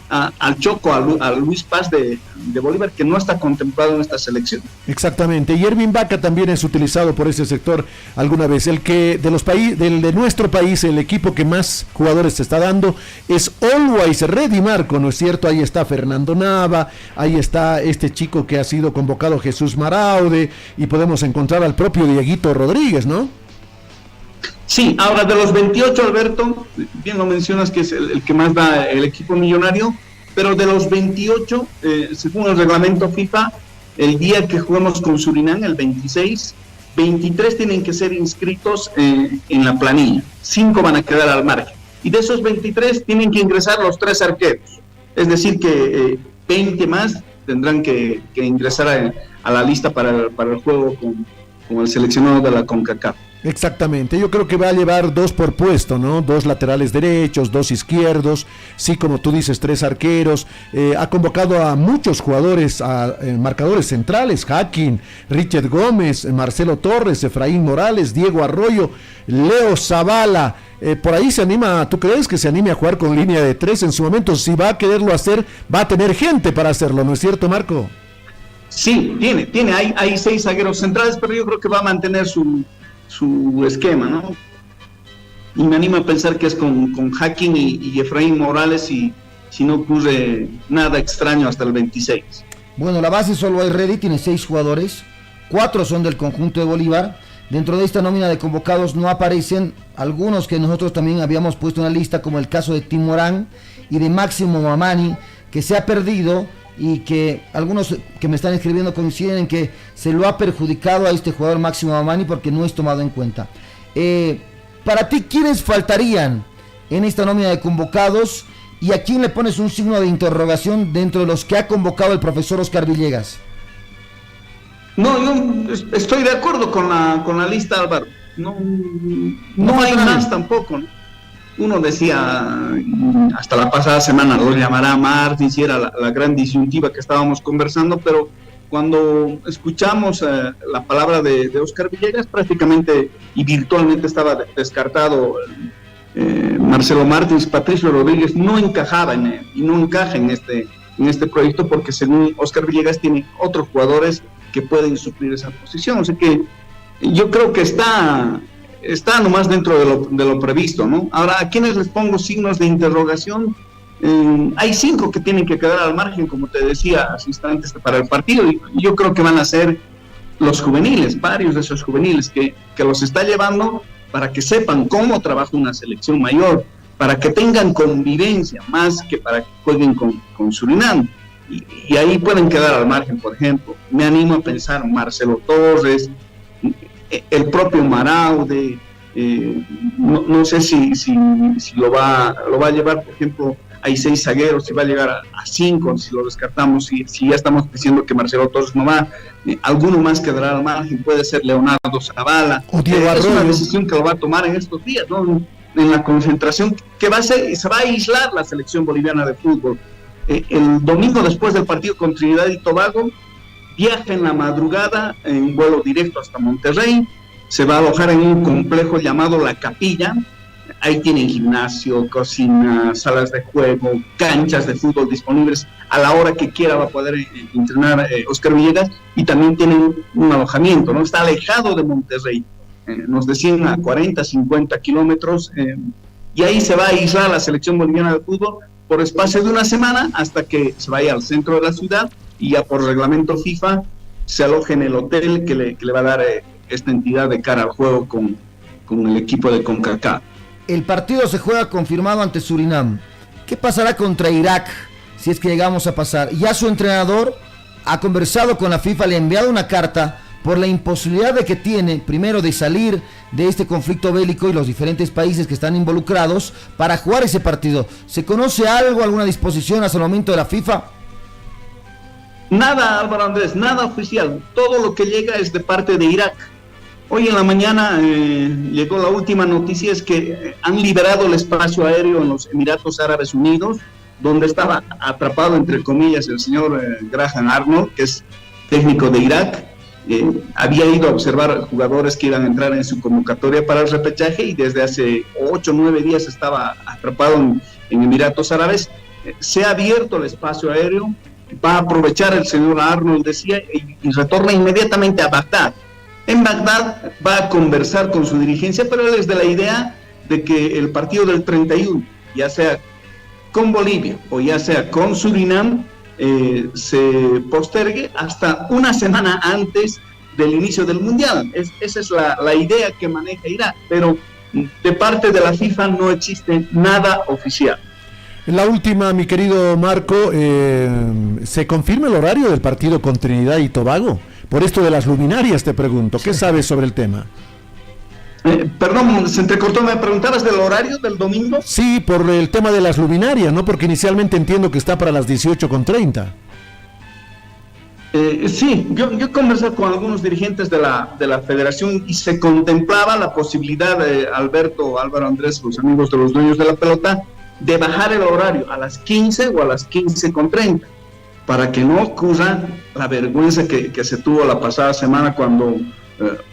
al Choco, a Luis Paz de Bolívar, que no está contemplado en esta selección. Exactamente, y Ervin Vaca también es utilizado por ese sector alguna vez. El que de nuestro país, el equipo que más jugadores se está dando es Always Ready, Marco, ¿no es cierto? Ahí está Fernando Nava, ahí está este chico que ha sido convocado, Jesús Maraude, y podemos encontrar al propio Dieguito Rodríguez, ¿no? Sí, ahora de los 28, Alberto, bien lo mencionas que es el que más da el equipo millonario, pero de los 28, según el reglamento FIFA, el día que juguemos con Surinam, el 26, 23 tienen que ser inscritos en la planilla, 5 van a quedar al margen, y de esos 23 tienen que ingresar los 3 arqueros, es decir que 20 más tendrán que ingresar a la lista para el juego con el seleccionado de la CONCACAF. Exactamente, yo creo que va a llevar 2 por puesto, ¿no? 2 laterales derechos, 2 izquierdos, sí, como tú dices, 3 arqueros. Ha convocado a muchos jugadores, a marcadores centrales, Hacking, Richard Gómez, Marcelo Torres, Efraín Morales, Diego Arroyo, Leo Zavala. Por ahí se anima, ¿tú crees que se anime a jugar con línea de 3 en su momento? Si va a quererlo hacer, va a tener gente para hacerlo, ¿no es cierto, Marco? Sí, hay 6 zagueros centrales, pero yo creo que va a mantener su esquema, ¿no? Y me animo a pensar que es con Hacking y Efraín Morales, y si no ocurre nada extraño hasta el 26. Bueno, la base solo hay Ready, tiene 6 jugadores, 4 son del conjunto de Bolívar. Dentro de esta nómina de convocados no aparecen algunos que nosotros también habíamos puesto en la lista, como el caso de Tim Morán y de Máximo Mamani, que se ha perdido, y que algunos que me están escribiendo coinciden en que se lo ha perjudicado a este jugador Máximo Mamani porque no es tomado en cuenta. Para ti, ¿quiénes faltarían en esta nómina de convocados y a quién le pones un signo de interrogación dentro de los que ha convocado el profesor Oscar Villegas? No, yo estoy de acuerdo con la lista, Álvaro. No hay más tampoco, ¿no? Uno decía, hasta la pasada semana lo llamará Martins, y era la gran disyuntiva que estábamos conversando, pero cuando escuchamos la palabra de Oscar Villegas, prácticamente y virtualmente estaba descartado Marcelo Martins. Patricio Rodríguez no encajaba y no encaja en este proyecto, porque según Oscar Villegas tiene otros jugadores que pueden suplir esa posición. O sea que yo creo que está nomás dentro de lo previsto, ¿no? Ahora, ¿a quiénes les pongo signos de interrogación? Hay 5 que tienen que quedar al margen, como te decía hace instantes, para el partido, y yo creo que van a ser los juveniles, varios de esos juveniles que los está llevando para que sepan cómo trabaja una selección mayor, para que tengan convivencia, más que para que jueguen con Surinam. Y ahí pueden quedar al margen, por ejemplo. Me animo a pensar Marcelo Torres, el propio Maraude, no sé si lo va a llevar, por ejemplo, hay 6 zagueros, si va a llegar a 5, si lo descartamos, si ya estamos diciendo que Marcelo Torres no va, alguno más quedará al margen, puede ser Leonardo Zavala. Es una decisión que lo va a tomar en estos días, ¿no? En la concentración que va a ser, se va a aislar la selección boliviana de fútbol. El domingo, después del partido con Trinidad y Tobago, viaja en la madrugada en vuelo directo hasta Monterrey, se va a alojar en un complejo llamado La Capilla. Ahí tienen gimnasio, cocina, salas de juego, canchas de fútbol disponibles. A la hora que quiera va a poder entrenar Oscar Villegas, y también tienen un alojamiento, ¿no? Está alejado de Monterrey, nos decían a 40, 50 kilómetros, y ahí se va a aislar la selección boliviana de fútbol por espacio de una semana hasta que se vaya al centro de la ciudad y ya por reglamento FIFA se aloje en el hotel que le va a dar esta entidad de cara al juego con el equipo de CONCACAF. El partido se juega confirmado ante Surinam. ¿Qué pasará contra Irak si es que llegamos a pasar? Ya su entrenador ha conversado con la FIFA, le ha enviado una carta por la imposibilidad de que tiene, primero, de salir de este conflicto bélico y los diferentes países que están involucrados para jugar ese partido. ¿Se conoce algo, alguna disposición hasta el momento de la FIFA? Nada, Álvaro Andrés, nada oficial. Todo lo que llega es de parte de Irak. Hoy en la mañana llegó la última noticia, es que han liberado el espacio aéreo en los Emiratos Árabes Unidos, donde estaba atrapado, entre comillas, el señor Graham Arnold, que es técnico de Irak. Había ido a observar jugadores que iban a entrar en su convocatoria para el repechaje y desde hace 8 o 9 días estaba atrapado en Emiratos Árabes. Se ha abierto el espacio aéreo, va a aprovechar el señor Arnold, decía, y retorna inmediatamente a Bagdad. En Bagdad va a conversar con su dirigencia, pero él es de la idea de que el partido del 31, ya sea con Bolivia o ya sea con Surinam, se postergue hasta una semana antes del inicio del Mundial. Esa es la idea que maneja Irak, pero de parte de la FIFA no existe nada oficial. La última, mi querido Marco, ¿se confirma el horario del partido con Trinidad y Tobago? Por esto de las luminarias te pregunto, ¿qué sabes sobre el tema? Perdón, se entrecortó, ¿me preguntabas del horario del domingo? Sí, por el tema de las luminarias, ¿no? Porque inicialmente entiendo que está para las 18:30. Sí, yo he conversado con algunos dirigentes de la federación y se contemplaba la posibilidad, Alberto, Álvaro Andrés, los amigos de los dueños de la pelota, de bajar el horario a las 15 o a las 15:30, para que no ocurra la vergüenza que se tuvo la pasada semana cuando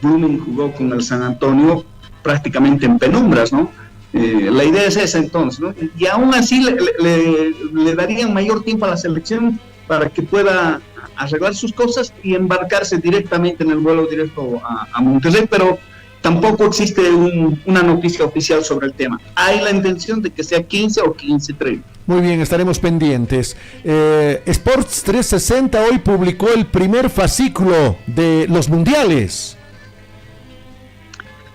Blooming jugó con el San Antonio prácticamente en penumbras, ¿no? La idea es esa entonces, ¿no? Y aún así le darían mayor tiempo a la selección para que pueda arreglar sus cosas y embarcarse directamente en el vuelo directo a Monterrey, pero tampoco existe una noticia oficial sobre el tema. Hay la intención de que sea 15 o 15:30. Muy bien, estaremos pendientes. Sports 360 hoy publicó el primer fascículo de los mundiales.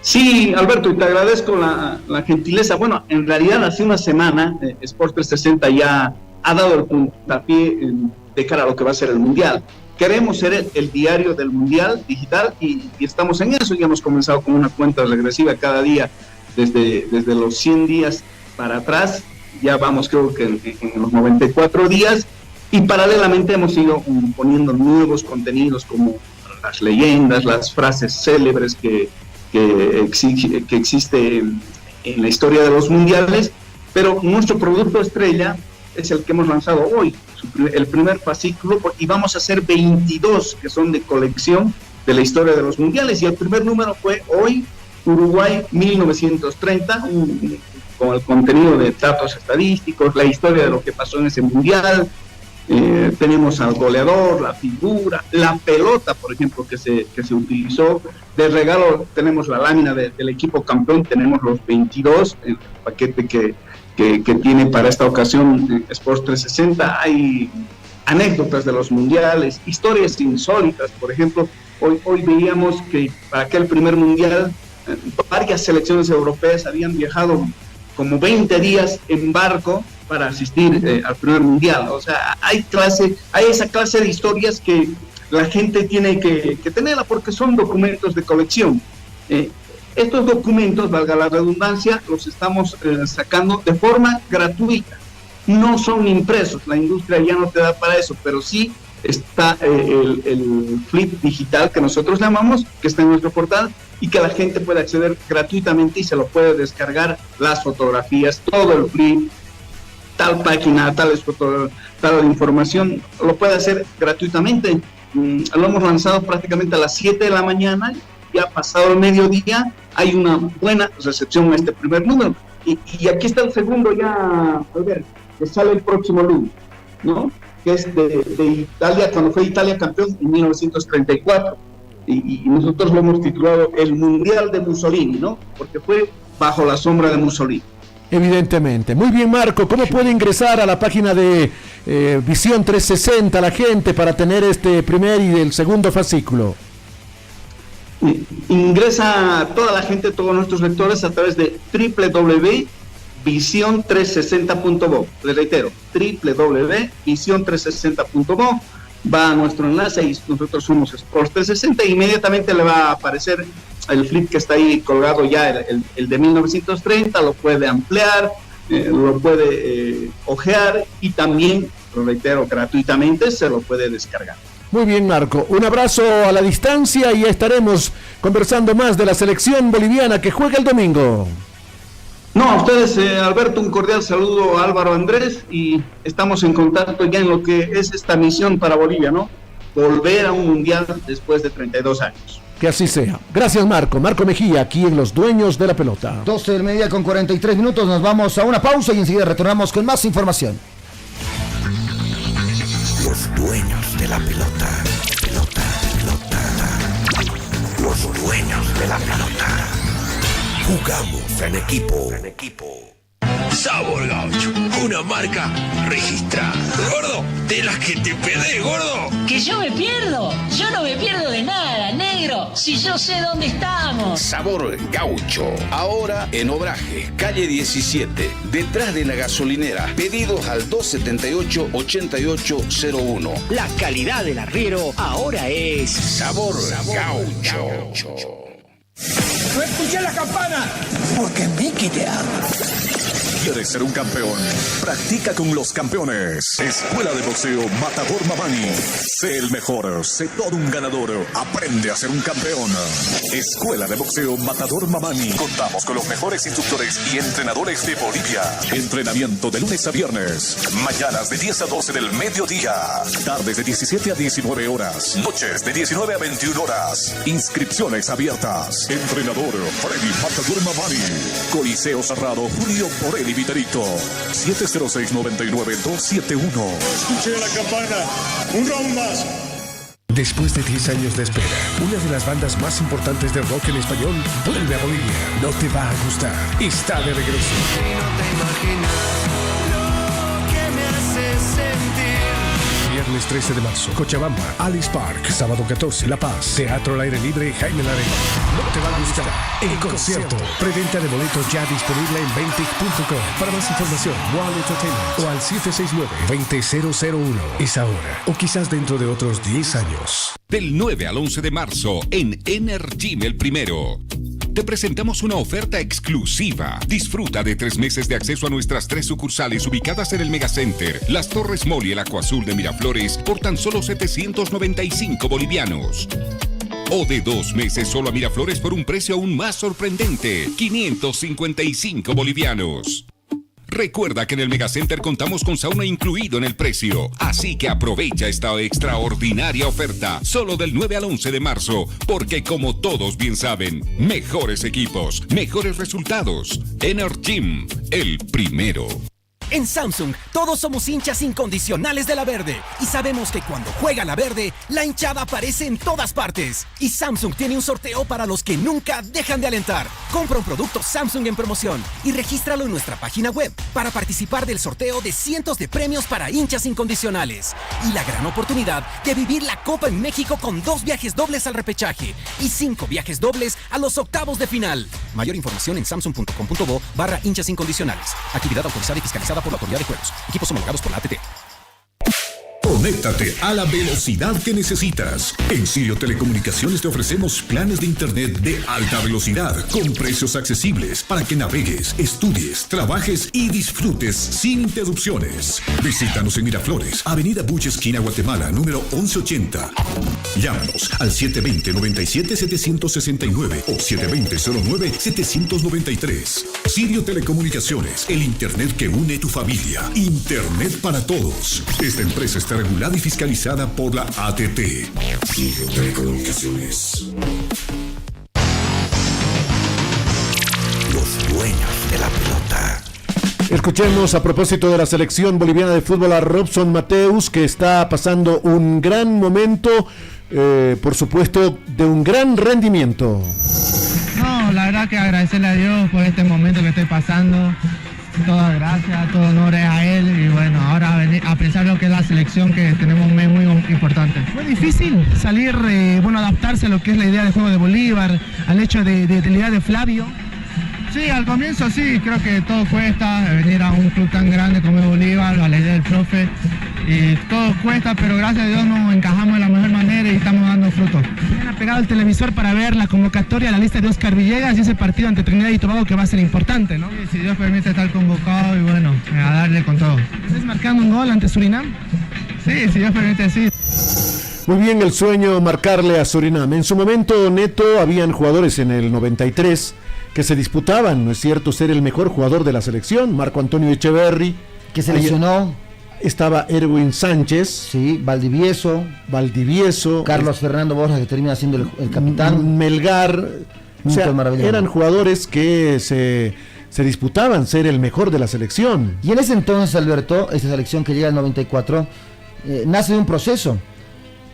Sí, Alberto, y te agradezco la gentileza. Bueno, en realidad hace una semana Sports 360 ya ha dado el puntapié de cara a lo que va a ser el mundial. Queremos ser el diario del mundial digital y estamos en eso. Ya hemos comenzado con una cuenta regresiva cada día desde los 100 días para atrás. Ya vamos, creo que en los 94 días, y paralelamente hemos ido poniendo nuevos contenidos como las leyendas, las frases célebres que existe en la historia de los mundiales, pero nuestro producto estrella es el que hemos lanzado hoy, el primer fascículo, y vamos a hacer 22 que son de colección de la historia de los mundiales, y el primer número fue hoy, Uruguay 1930, con el contenido de datos estadísticos, la historia de lo que pasó en ese mundial. Tenemos al goleador, la figura, la pelota, por ejemplo, que se utilizó. De regalo tenemos la lámina del equipo campeón, tenemos los 22, el paquete que tiene para esta ocasión Sports 360. Hay anécdotas de los mundiales, historias insólitas. Por ejemplo, hoy veíamos que para aquel primer mundial varias selecciones europeas habían viajado como 20 días en barco para asistir al primer mundial. O sea, hay esa clase de historias que la gente tiene que tenerla porque son documentos de colección. Estos documentos, valga la redundancia, los estamos sacando de forma gratuita. No son impresos, la industria ya no te da para eso, pero sí está el flip digital que nosotros llamamos, que está en nuestro portal y que la gente puede acceder gratuitamente y se lo puede descargar, las fotografías, todo el flip, tal página, tal información, lo puede hacer gratuitamente. Lo hemos lanzado prácticamente a las 7 de la mañana, ya pasado el mediodía, hay una buena recepción a este primer número. Y aquí está el segundo ya, Alberto, que sale el próximo lunes, ¿no? Que es de Italia, cuando fue Italia campeón en 1934. Y nosotros lo hemos titulado El Mundial de Mussolini, ¿no? Porque fue bajo la sombra de Mussolini. Evidentemente. Muy bien, Marco. ¿Cómo puede ingresar a la página de Visión 360 la gente para tener este primer y el segundo fascículo? Ingresa toda la gente, todos nuestros lectores a través de www.vision360.bo. Les reitero, www.vision360.bo. Va a nuestro enlace y nosotros somos Sports 360 e inmediatamente le va a aparecer el flip que está ahí colgado ya, el de 1930, lo puede ampliar, lo puede ojear y también, lo reitero, gratuitamente se lo puede descargar. Muy bien, Marco. Un abrazo a la distancia y ya estaremos conversando más de la selección boliviana que juega el domingo. No, a ustedes, Alberto, un cordial saludo a Álvaro Andrés y estamos en contacto ya en lo que es esta misión para Bolivia, ¿no? Volver a un mundial después de 32 años. Que así sea. Gracias, Marco. Marco Mejía, aquí en Los Dueños de la Pelota. 12 del mediodía con 43 minutos, nos vamos a una pausa y enseguida retornamos con más información. Los dueños de la pelota. Pelota, pelota. Los dueños de la pelota. Jugamos en equipo. Sabor Gaucho, una marca registrada. Gordo, de las que te pedé, gordo. ¿Que yo me pierdo? Yo no me pierdo de nada, negro. Si yo sé dónde estamos. Sabor Gaucho, ahora en Obraje, calle 17, detrás de la gasolinera. Pedidos al 278-8801. La calidad del arriero ahora es Sabor Gaucho. ¡No escuché la campana! Porque Mickey te ama. ¿Quieres ser un campeón? Practica con los campeones. Escuela de Boxeo Matador Mamani. Sé el mejor, sé todo un ganador. Aprende a ser un campeón. Escuela de Boxeo Matador Mamani. Contamos con los mejores instructores y entrenadores de Bolivia. Entrenamiento de lunes a viernes. Mañanas de 10 a 12 del mediodía. Tardes de 17 a 19 horas. Noches de 19 a 21 horas. Inscripciones abiertas. Entrenador Freddy Matador Mamani. Coliseo Cerrado Julio Porelli Viterito. 706-99-271. Escuché la campana. Un round más. Después de 10 años de espera, una de las bandas más importantes de rock en español vuelve a Bolivia. No te va a gustar. Está de regreso. No te imaginas lo que me hace sentir. Viernes 13 de marzo, Cochabamba, Alice Park. Sábado 14, La Paz, Teatro al Aire Libre, Jaime Larena. No te va a gustar. El concierto. Preventa de boletos ya disponible en ventic.com. Para más información, Wall Entertainment o al 769-20001. Es ahora o quizás dentro de otros 10 años. Del 9 al 11 de marzo en Energym El Primero. Te presentamos una oferta exclusiva. Disfruta de 3 meses de acceso a nuestras 3 sucursales ubicadas en el Megacenter, Las Torres Mall y el Acuazul de Miraflores por tan solo 795 bolivianos. O de 2 meses solo a Miraflores por un precio aún más sorprendente, 555 bolivianos. Recuerda que en el Megacenter contamos con sauna incluido en el precio, así que aprovecha esta extraordinaria oferta solo del 9 al 11 de marzo, porque como todos bien saben, mejores equipos, mejores resultados. Energym, el primero. En Samsung, todos somos hinchas incondicionales de la Verde y sabemos que cuando juega la Verde, la hinchada aparece en todas partes. Y Samsung tiene un sorteo para los que nunca dejan de alentar. Compra un producto Samsung en promoción y regístralo en nuestra página web para participar del sorteo de cientos de premios para hinchas incondicionales. Y la gran oportunidad de vivir la Copa en México con 2 viajes dobles al repechaje y 5 viajes dobles a los octavos de final. Mayor información en samsung.com.bo/hinchas incondicionales. Actividad autorizada y fiscalizada por la Autoridad de Juegos. Equipos homologados por la ATT. Conéctate a la velocidad que necesitas. En Sirio Telecomunicaciones te ofrecemos planes de internet de alta velocidad con precios accesibles para que navegues, estudies, trabajes y disfrutes sin interrupciones. Visítanos en Miraflores, Avenida Buche, esquina Guatemala, número 1180. Llámanos al 720-97-769 o 720-09-793. Sirio Telecomunicaciones, el internet que une tu familia. Internet para todos. Esta empresa está regulada y fiscalizada por la ATT. Sirio Telecomunicaciones. Los dueños de la pelota. Escuchemos a propósito de la selección boliviana de fútbol a Robson Mateus, que está pasando un gran momento, por supuesto, de un gran rendimiento. No, la verdad que agradecerle a Dios por este momento que estoy pasando. Todas gracias, todo honor es a él y bueno, ahora a pensar lo que es la selección, que tenemos un mes muy importante. Fue difícil salir, adaptarse a lo que es la idea de juego de Bolívar, al hecho de la idea de Flavio. Sí, al comienzo sí, creo que todo cuesta, venir a un club tan grande como es Bolívar, a la idea del profe, y todo cuesta, pero gracias a Dios nos encajamos de la mejor manera y estamos dando frutos. Me han pegado el televisor para ver la convocatoria, la lista de Oscar Villegas y ese partido ante Trinidad y Tobago que va a ser importante, ¿no? Sí, si Dios permite estar convocado y bueno, a darle con todo. ¿Estás marcando un gol ante Surinam? Sí, si Dios permite, sí. Muy bien, el sueño marcarle a Surinam. En su momento, Neto, habían jugadores en el 93 que se disputaban, ¿no es cierto?, ser el mejor jugador de la selección. Marco Antonio Echeverri, que se lesionó. Estaba Erwin Sánchez. Sí, Valdivieso. Carlos Fernando Borja, que termina siendo el capitán. Melgar. O sea, eran jugadores que se disputaban ser el mejor de la selección. Y en ese entonces, Alberto, esa selección que llega al 94, nace de un proceso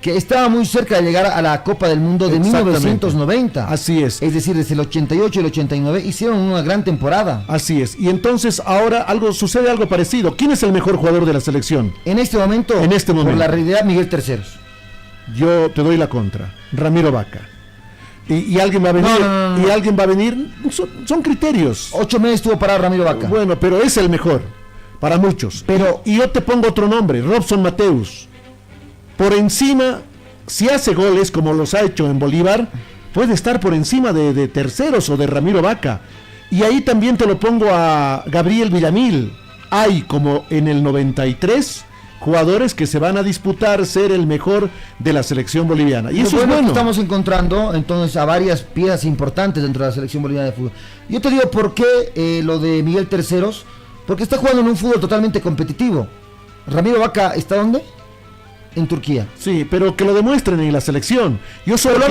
que estaba muy cerca de llegar a la Copa del Mundo de 1990. Así es. Es decir, desde el 88 y el 89 hicieron una gran temporada. Así es. Y entonces ahora sucede algo parecido. ¿Quién es el mejor jugador de la selección? En este momento, por la realidad, Miguel Terceros. Yo te doy la contra. Ramiro Vaca. Y alguien va a venir. No. Y alguien va a venir. Son criterios. 8 meses tuvo parado Ramiro Vaca. Bueno, pero es el mejor. Para muchos. Y yo te pongo otro nombre. Robson Mateus. Por encima, si hace goles como los ha hecho en Bolívar, puede estar por encima de Terceros o de Ramiro Vaca. Y ahí también te lo pongo a Gabriel Villamil. Hay, como en el 93, jugadores que se van a disputar ser el mejor de la selección boliviana. Y eso es bueno. Estamos encontrando entonces a varias piezas importantes dentro de la selección boliviana de fútbol. Yo te digo por qué lo de Miguel Terceros, porque está jugando en un fútbol totalmente competitivo. Ramiro Vaca, ¿está dónde? En Turquía. Sí, pero que lo demuestren en la selección. Yo solo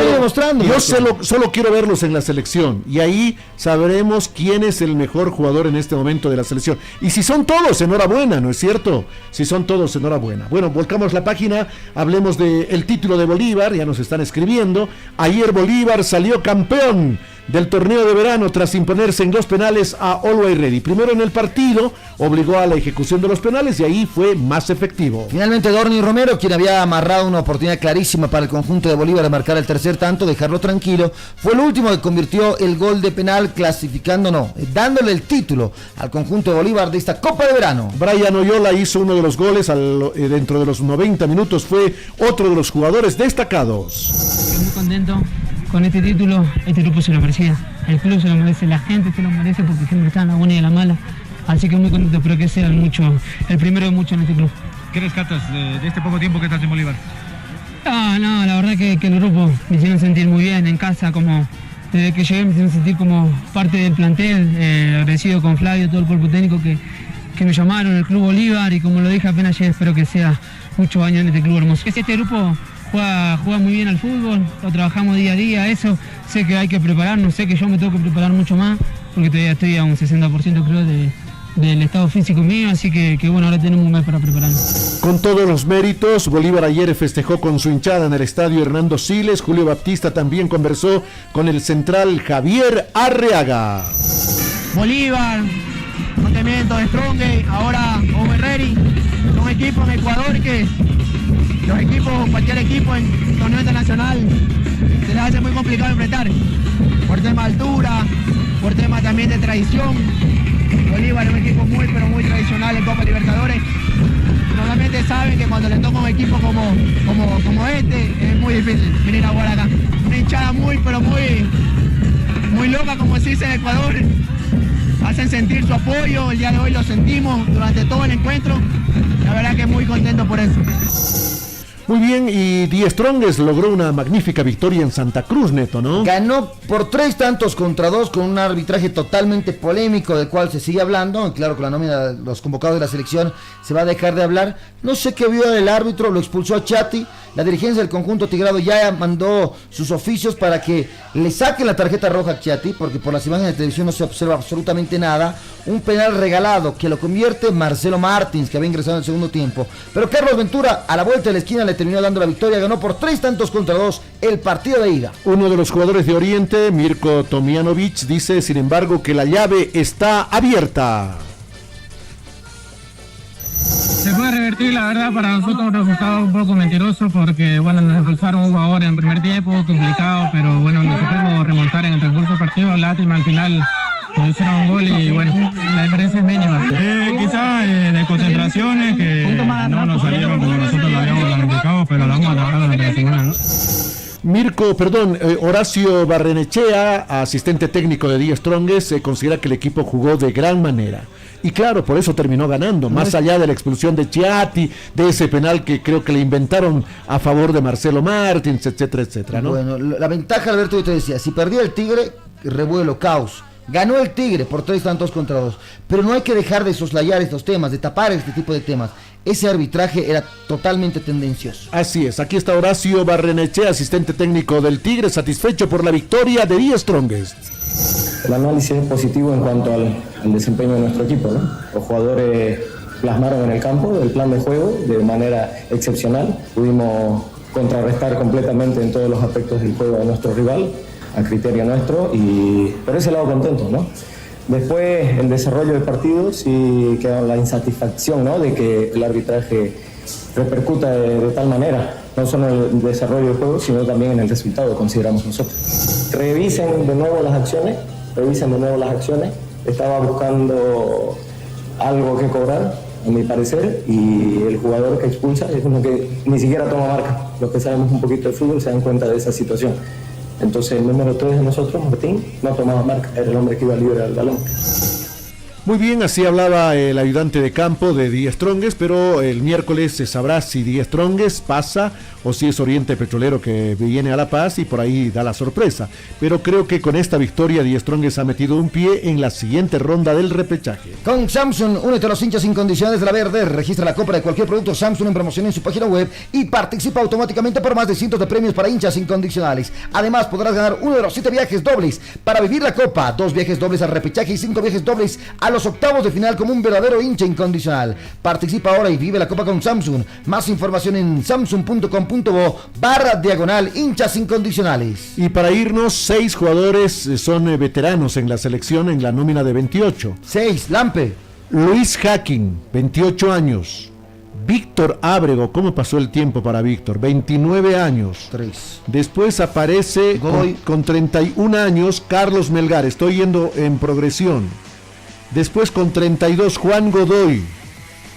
quiero verlos en la selección y ahí sabremos quién es el mejor jugador en este momento de la selección. Y si son todos, enhorabuena, ¿no es cierto? Si son todos, enhorabuena. Bueno, volcamos la página, hablemos del título de Bolívar, ya nos están escribiendo. Ayer Bolívar salió campeón del torneo de verano tras imponerse en 2 penales a Always Ready. Primero en el partido, obligó a la ejecución de los penales y ahí fue más efectivo. Finalmente Dorni Romero, quien había amarrado una oportunidad clarísima para el conjunto de Bolívar de marcar el tercer tanto, dejarlo tranquilo, fue el último que convirtió el gol de penal, dándole el título al conjunto de Bolívar de esta Copa de Verano. Brian Oyola hizo uno de los goles dentro de los 90 minutos, fue otro de los jugadores destacados. Muy contento con este título. Este grupo se lo merecía, el club se lo merece, la gente se lo merece, porque siempre está en la buena y en la mala, así que muy contento, espero que sea el primero de muchos en este club. ¿Qué rescatas de este poco tiempo que estás en Bolívar? No, la verdad que el grupo me hicieron sentir muy bien en casa, como desde que llegué me hicieron sentir como parte del plantel, agradecido con Flavio, todo el cuerpo técnico que me llamaron, el Club Bolívar, y como lo dije apenas ayer, espero que sea muchos años en este club hermoso. Este grupo juega muy bien al fútbol, lo trabajamos día a día, eso sé que hay que prepararnos, sé que yo me tengo que preparar mucho más, porque todavía estoy a un 60% creo de del estado físico mío, así que bueno, ahora tenemos un mes para prepararnos. Con todos los méritos, Bolívar ayer festejó con su hinchada en el estadio Hernando Siles. Julio Baptista también conversó con el central Javier Arriaga. Bolívar, no te miento, Strongest, ahora Overready, son equipos en Ecuador que los equipos, cualquier equipo en torneo internacional se les hace muy complicado enfrentar, por tema de altura, por tema también de tradición. Bolívar es un equipo muy pero muy tradicional en Copa Libertadores. Normalmente saben que cuando le toca un equipo como este es muy difícil venir a jugar acá. Una hinchada muy pero muy loca, como se dice en Ecuador. Hacen sentir su apoyo, el día de hoy lo sentimos durante todo el encuentro. La verdad que muy contento por eso. Muy bien, y Die Strongest logró una magnífica victoria en Santa Cruz, Neto, ¿no? Ganó por 3-2 con un arbitraje totalmente polémico, del cual se sigue hablando. Claro, con la nómina de los convocados de la selección se va a dejar de hablar. No sé qué vio el árbitro, lo expulsó a Chati. La dirigencia del conjunto tigrado ya mandó sus oficios para que le saquen la tarjeta roja a Chati, porque por las imágenes de televisión no se observa absolutamente nada. Un penal regalado que lo convierte Marcelo Martins, que había ingresado en el segundo tiempo. Pero Carlos Ventura, a la vuelta de la esquina, le terminó dando la victoria. Ganó por 3-2 el partido de ida. Uno de los jugadores de Oriente, Mirko Tomjanovic, dice, sin embargo, que la llave está abierta. Se puede revertir, la verdad, para nosotros un resultado un poco mentiroso porque, bueno, nos expulsaron un jugador en el primer tiempo, complicado, pero bueno, nos supimos remontar en el transcurso del partido. Lástima, al final nos hicieron un gol y, bueno, la diferencia es mínima. Quizás de concentraciones que no nos salieron como nosotros lo habíamos planificado, pero lo vamos a trabajar durante la semana, ¿no? Horacio Barrenechea, asistente técnico de Die Strongest, considera que el equipo jugó de gran manera. Y claro, por eso terminó ganando, más allá de la expulsión de Chiati, de ese penal que creo que le inventaron a favor de Marcelo Martins, etcétera, etcétera, ¿no? Bueno, la ventaja, Alberto, yo te decía, si perdía el Tigre, revuelo, caos. Ganó el Tigre por 3-2, pero no hay que dejar de soslayar estos temas, de tapar este tipo de temas. Ese arbitraje era totalmente tendencioso. Así es, aquí está Horacio Barrenechea, asistente técnico del Tigre, satisfecho por la victoria de Die Strongest. El análisis es positivo en cuanto al desempeño de nuestro equipo, ¿no? Los jugadores plasmaron en el campo el plan de juego de manera excepcional. Pudimos contrarrestar completamente en todos los aspectos del juego de nuestro rival, a criterio nuestro, y por ese lado contentos, ¿no? Después, el desarrollo del partido, sí queda la insatisfacción, ¿no?, de que el arbitraje repercuta de tal manera, no solo en el desarrollo del juego, sino también en el resultado, consideramos nosotros. Revisen de nuevo las acciones. Estaba buscando algo que cobrar, a mi parecer, y el jugador que expulsa es uno que ni siquiera toma marca. Los que sabemos un poquito de fútbol se dan cuenta de esa situación. Entonces el número 3 de nosotros, Martín, no tomaba marca, era el hombre que iba libre al balón. Muy bien, así hablaba el ayudante de campo de Die Strongest, pero el miércoles se sabrá si Die Strongest pasa o si es Oriente Petrolero que viene a La Paz y por ahí da la sorpresa. Pero creo que con esta victoria Die Strongest ha metido un pie en la siguiente ronda del repechaje. Con Samsung, únete a los hinchas incondicionales de la Verde, registra la compra de cualquier producto Samsung en promoción en su página web y participa automáticamente por más de cientos de premios para hinchas incondicionales. Además podrás ganar uno de los 7 viajes dobles para vivir la Copa, 2 viajes dobles al repechaje y 5 viajes dobles a los octavos de final como un verdadero hincha incondicional. Participa ahora y vive la Copa con Samsung. Más información en samsung.com.bo/hinchas incondicionales. Y para irnos, 6 jugadores son veteranos en la selección en la nómina de 28. 6, Lampe. Luis Hacking, 28 años. Víctor Ábrego, ¿cómo pasó el tiempo para Víctor? 29 años. 3. Después aparece con 31 años Carlos Melgar, estoy yendo en progresión. Después con 32 Juan Godoy,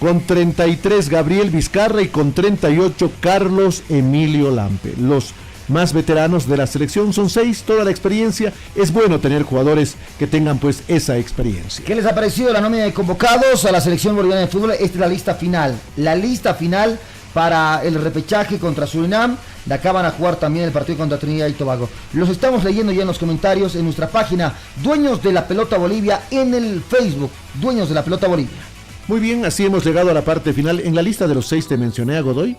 con 33 Gabriel Vizcarra y con 38 Carlos Emilio Lampe. Los más veteranos de la selección son 6, toda la experiencia. Es bueno tener jugadores que tengan pues esa experiencia. ¿Qué les ha parecido la nómina de convocados a la selección boliviana de fútbol? Esta es la lista final. La lista final para el repechaje contra Surinam. De acá van a jugar también el partido contra Trinidad y Tobago. Los estamos leyendo ya en los comentarios en nuestra página Dueños de la Pelota Bolivia, en el Facebook Dueños de la Pelota Bolivia. Muy bien, así hemos llegado a la parte final. En la lista de los 6 te mencioné a Godoy.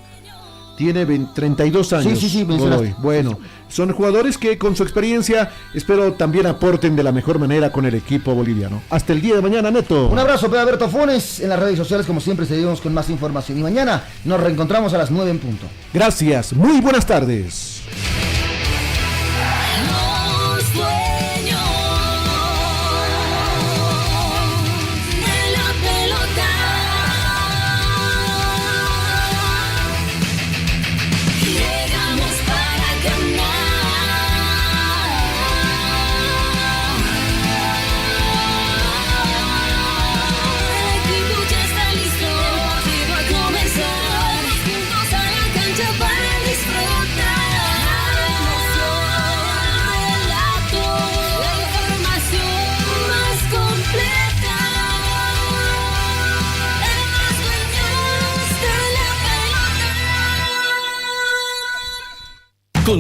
Tiene 32 años. Sí, Godoy. Bueno, son jugadores que con su experiencia espero también aporten de la mejor manera con el equipo boliviano. Hasta el día de mañana, Neto. Un abrazo, Pedro Alberto Funes. En las redes sociales, como siempre, seguimos con más información. Y mañana nos reencontramos a las 9 en punto. Gracias, muy buenas tardes.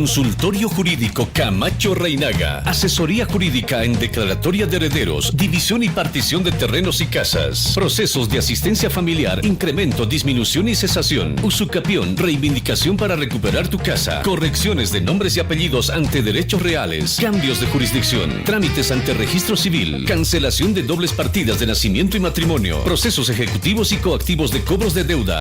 Consultorio Jurídico Camacho Reinaga. Asesoría jurídica en declaratoria de herederos, división y partición de terrenos y casas. Procesos de asistencia familiar, incremento, disminución y cesación. Usucapión, reivindicación para recuperar tu casa. Correcciones de nombres y apellidos ante derechos reales. Cambios de jurisdicción. Trámites ante registro civil. Cancelación de dobles partidas de nacimiento y matrimonio. Procesos ejecutivos y coactivos de cobros de deuda.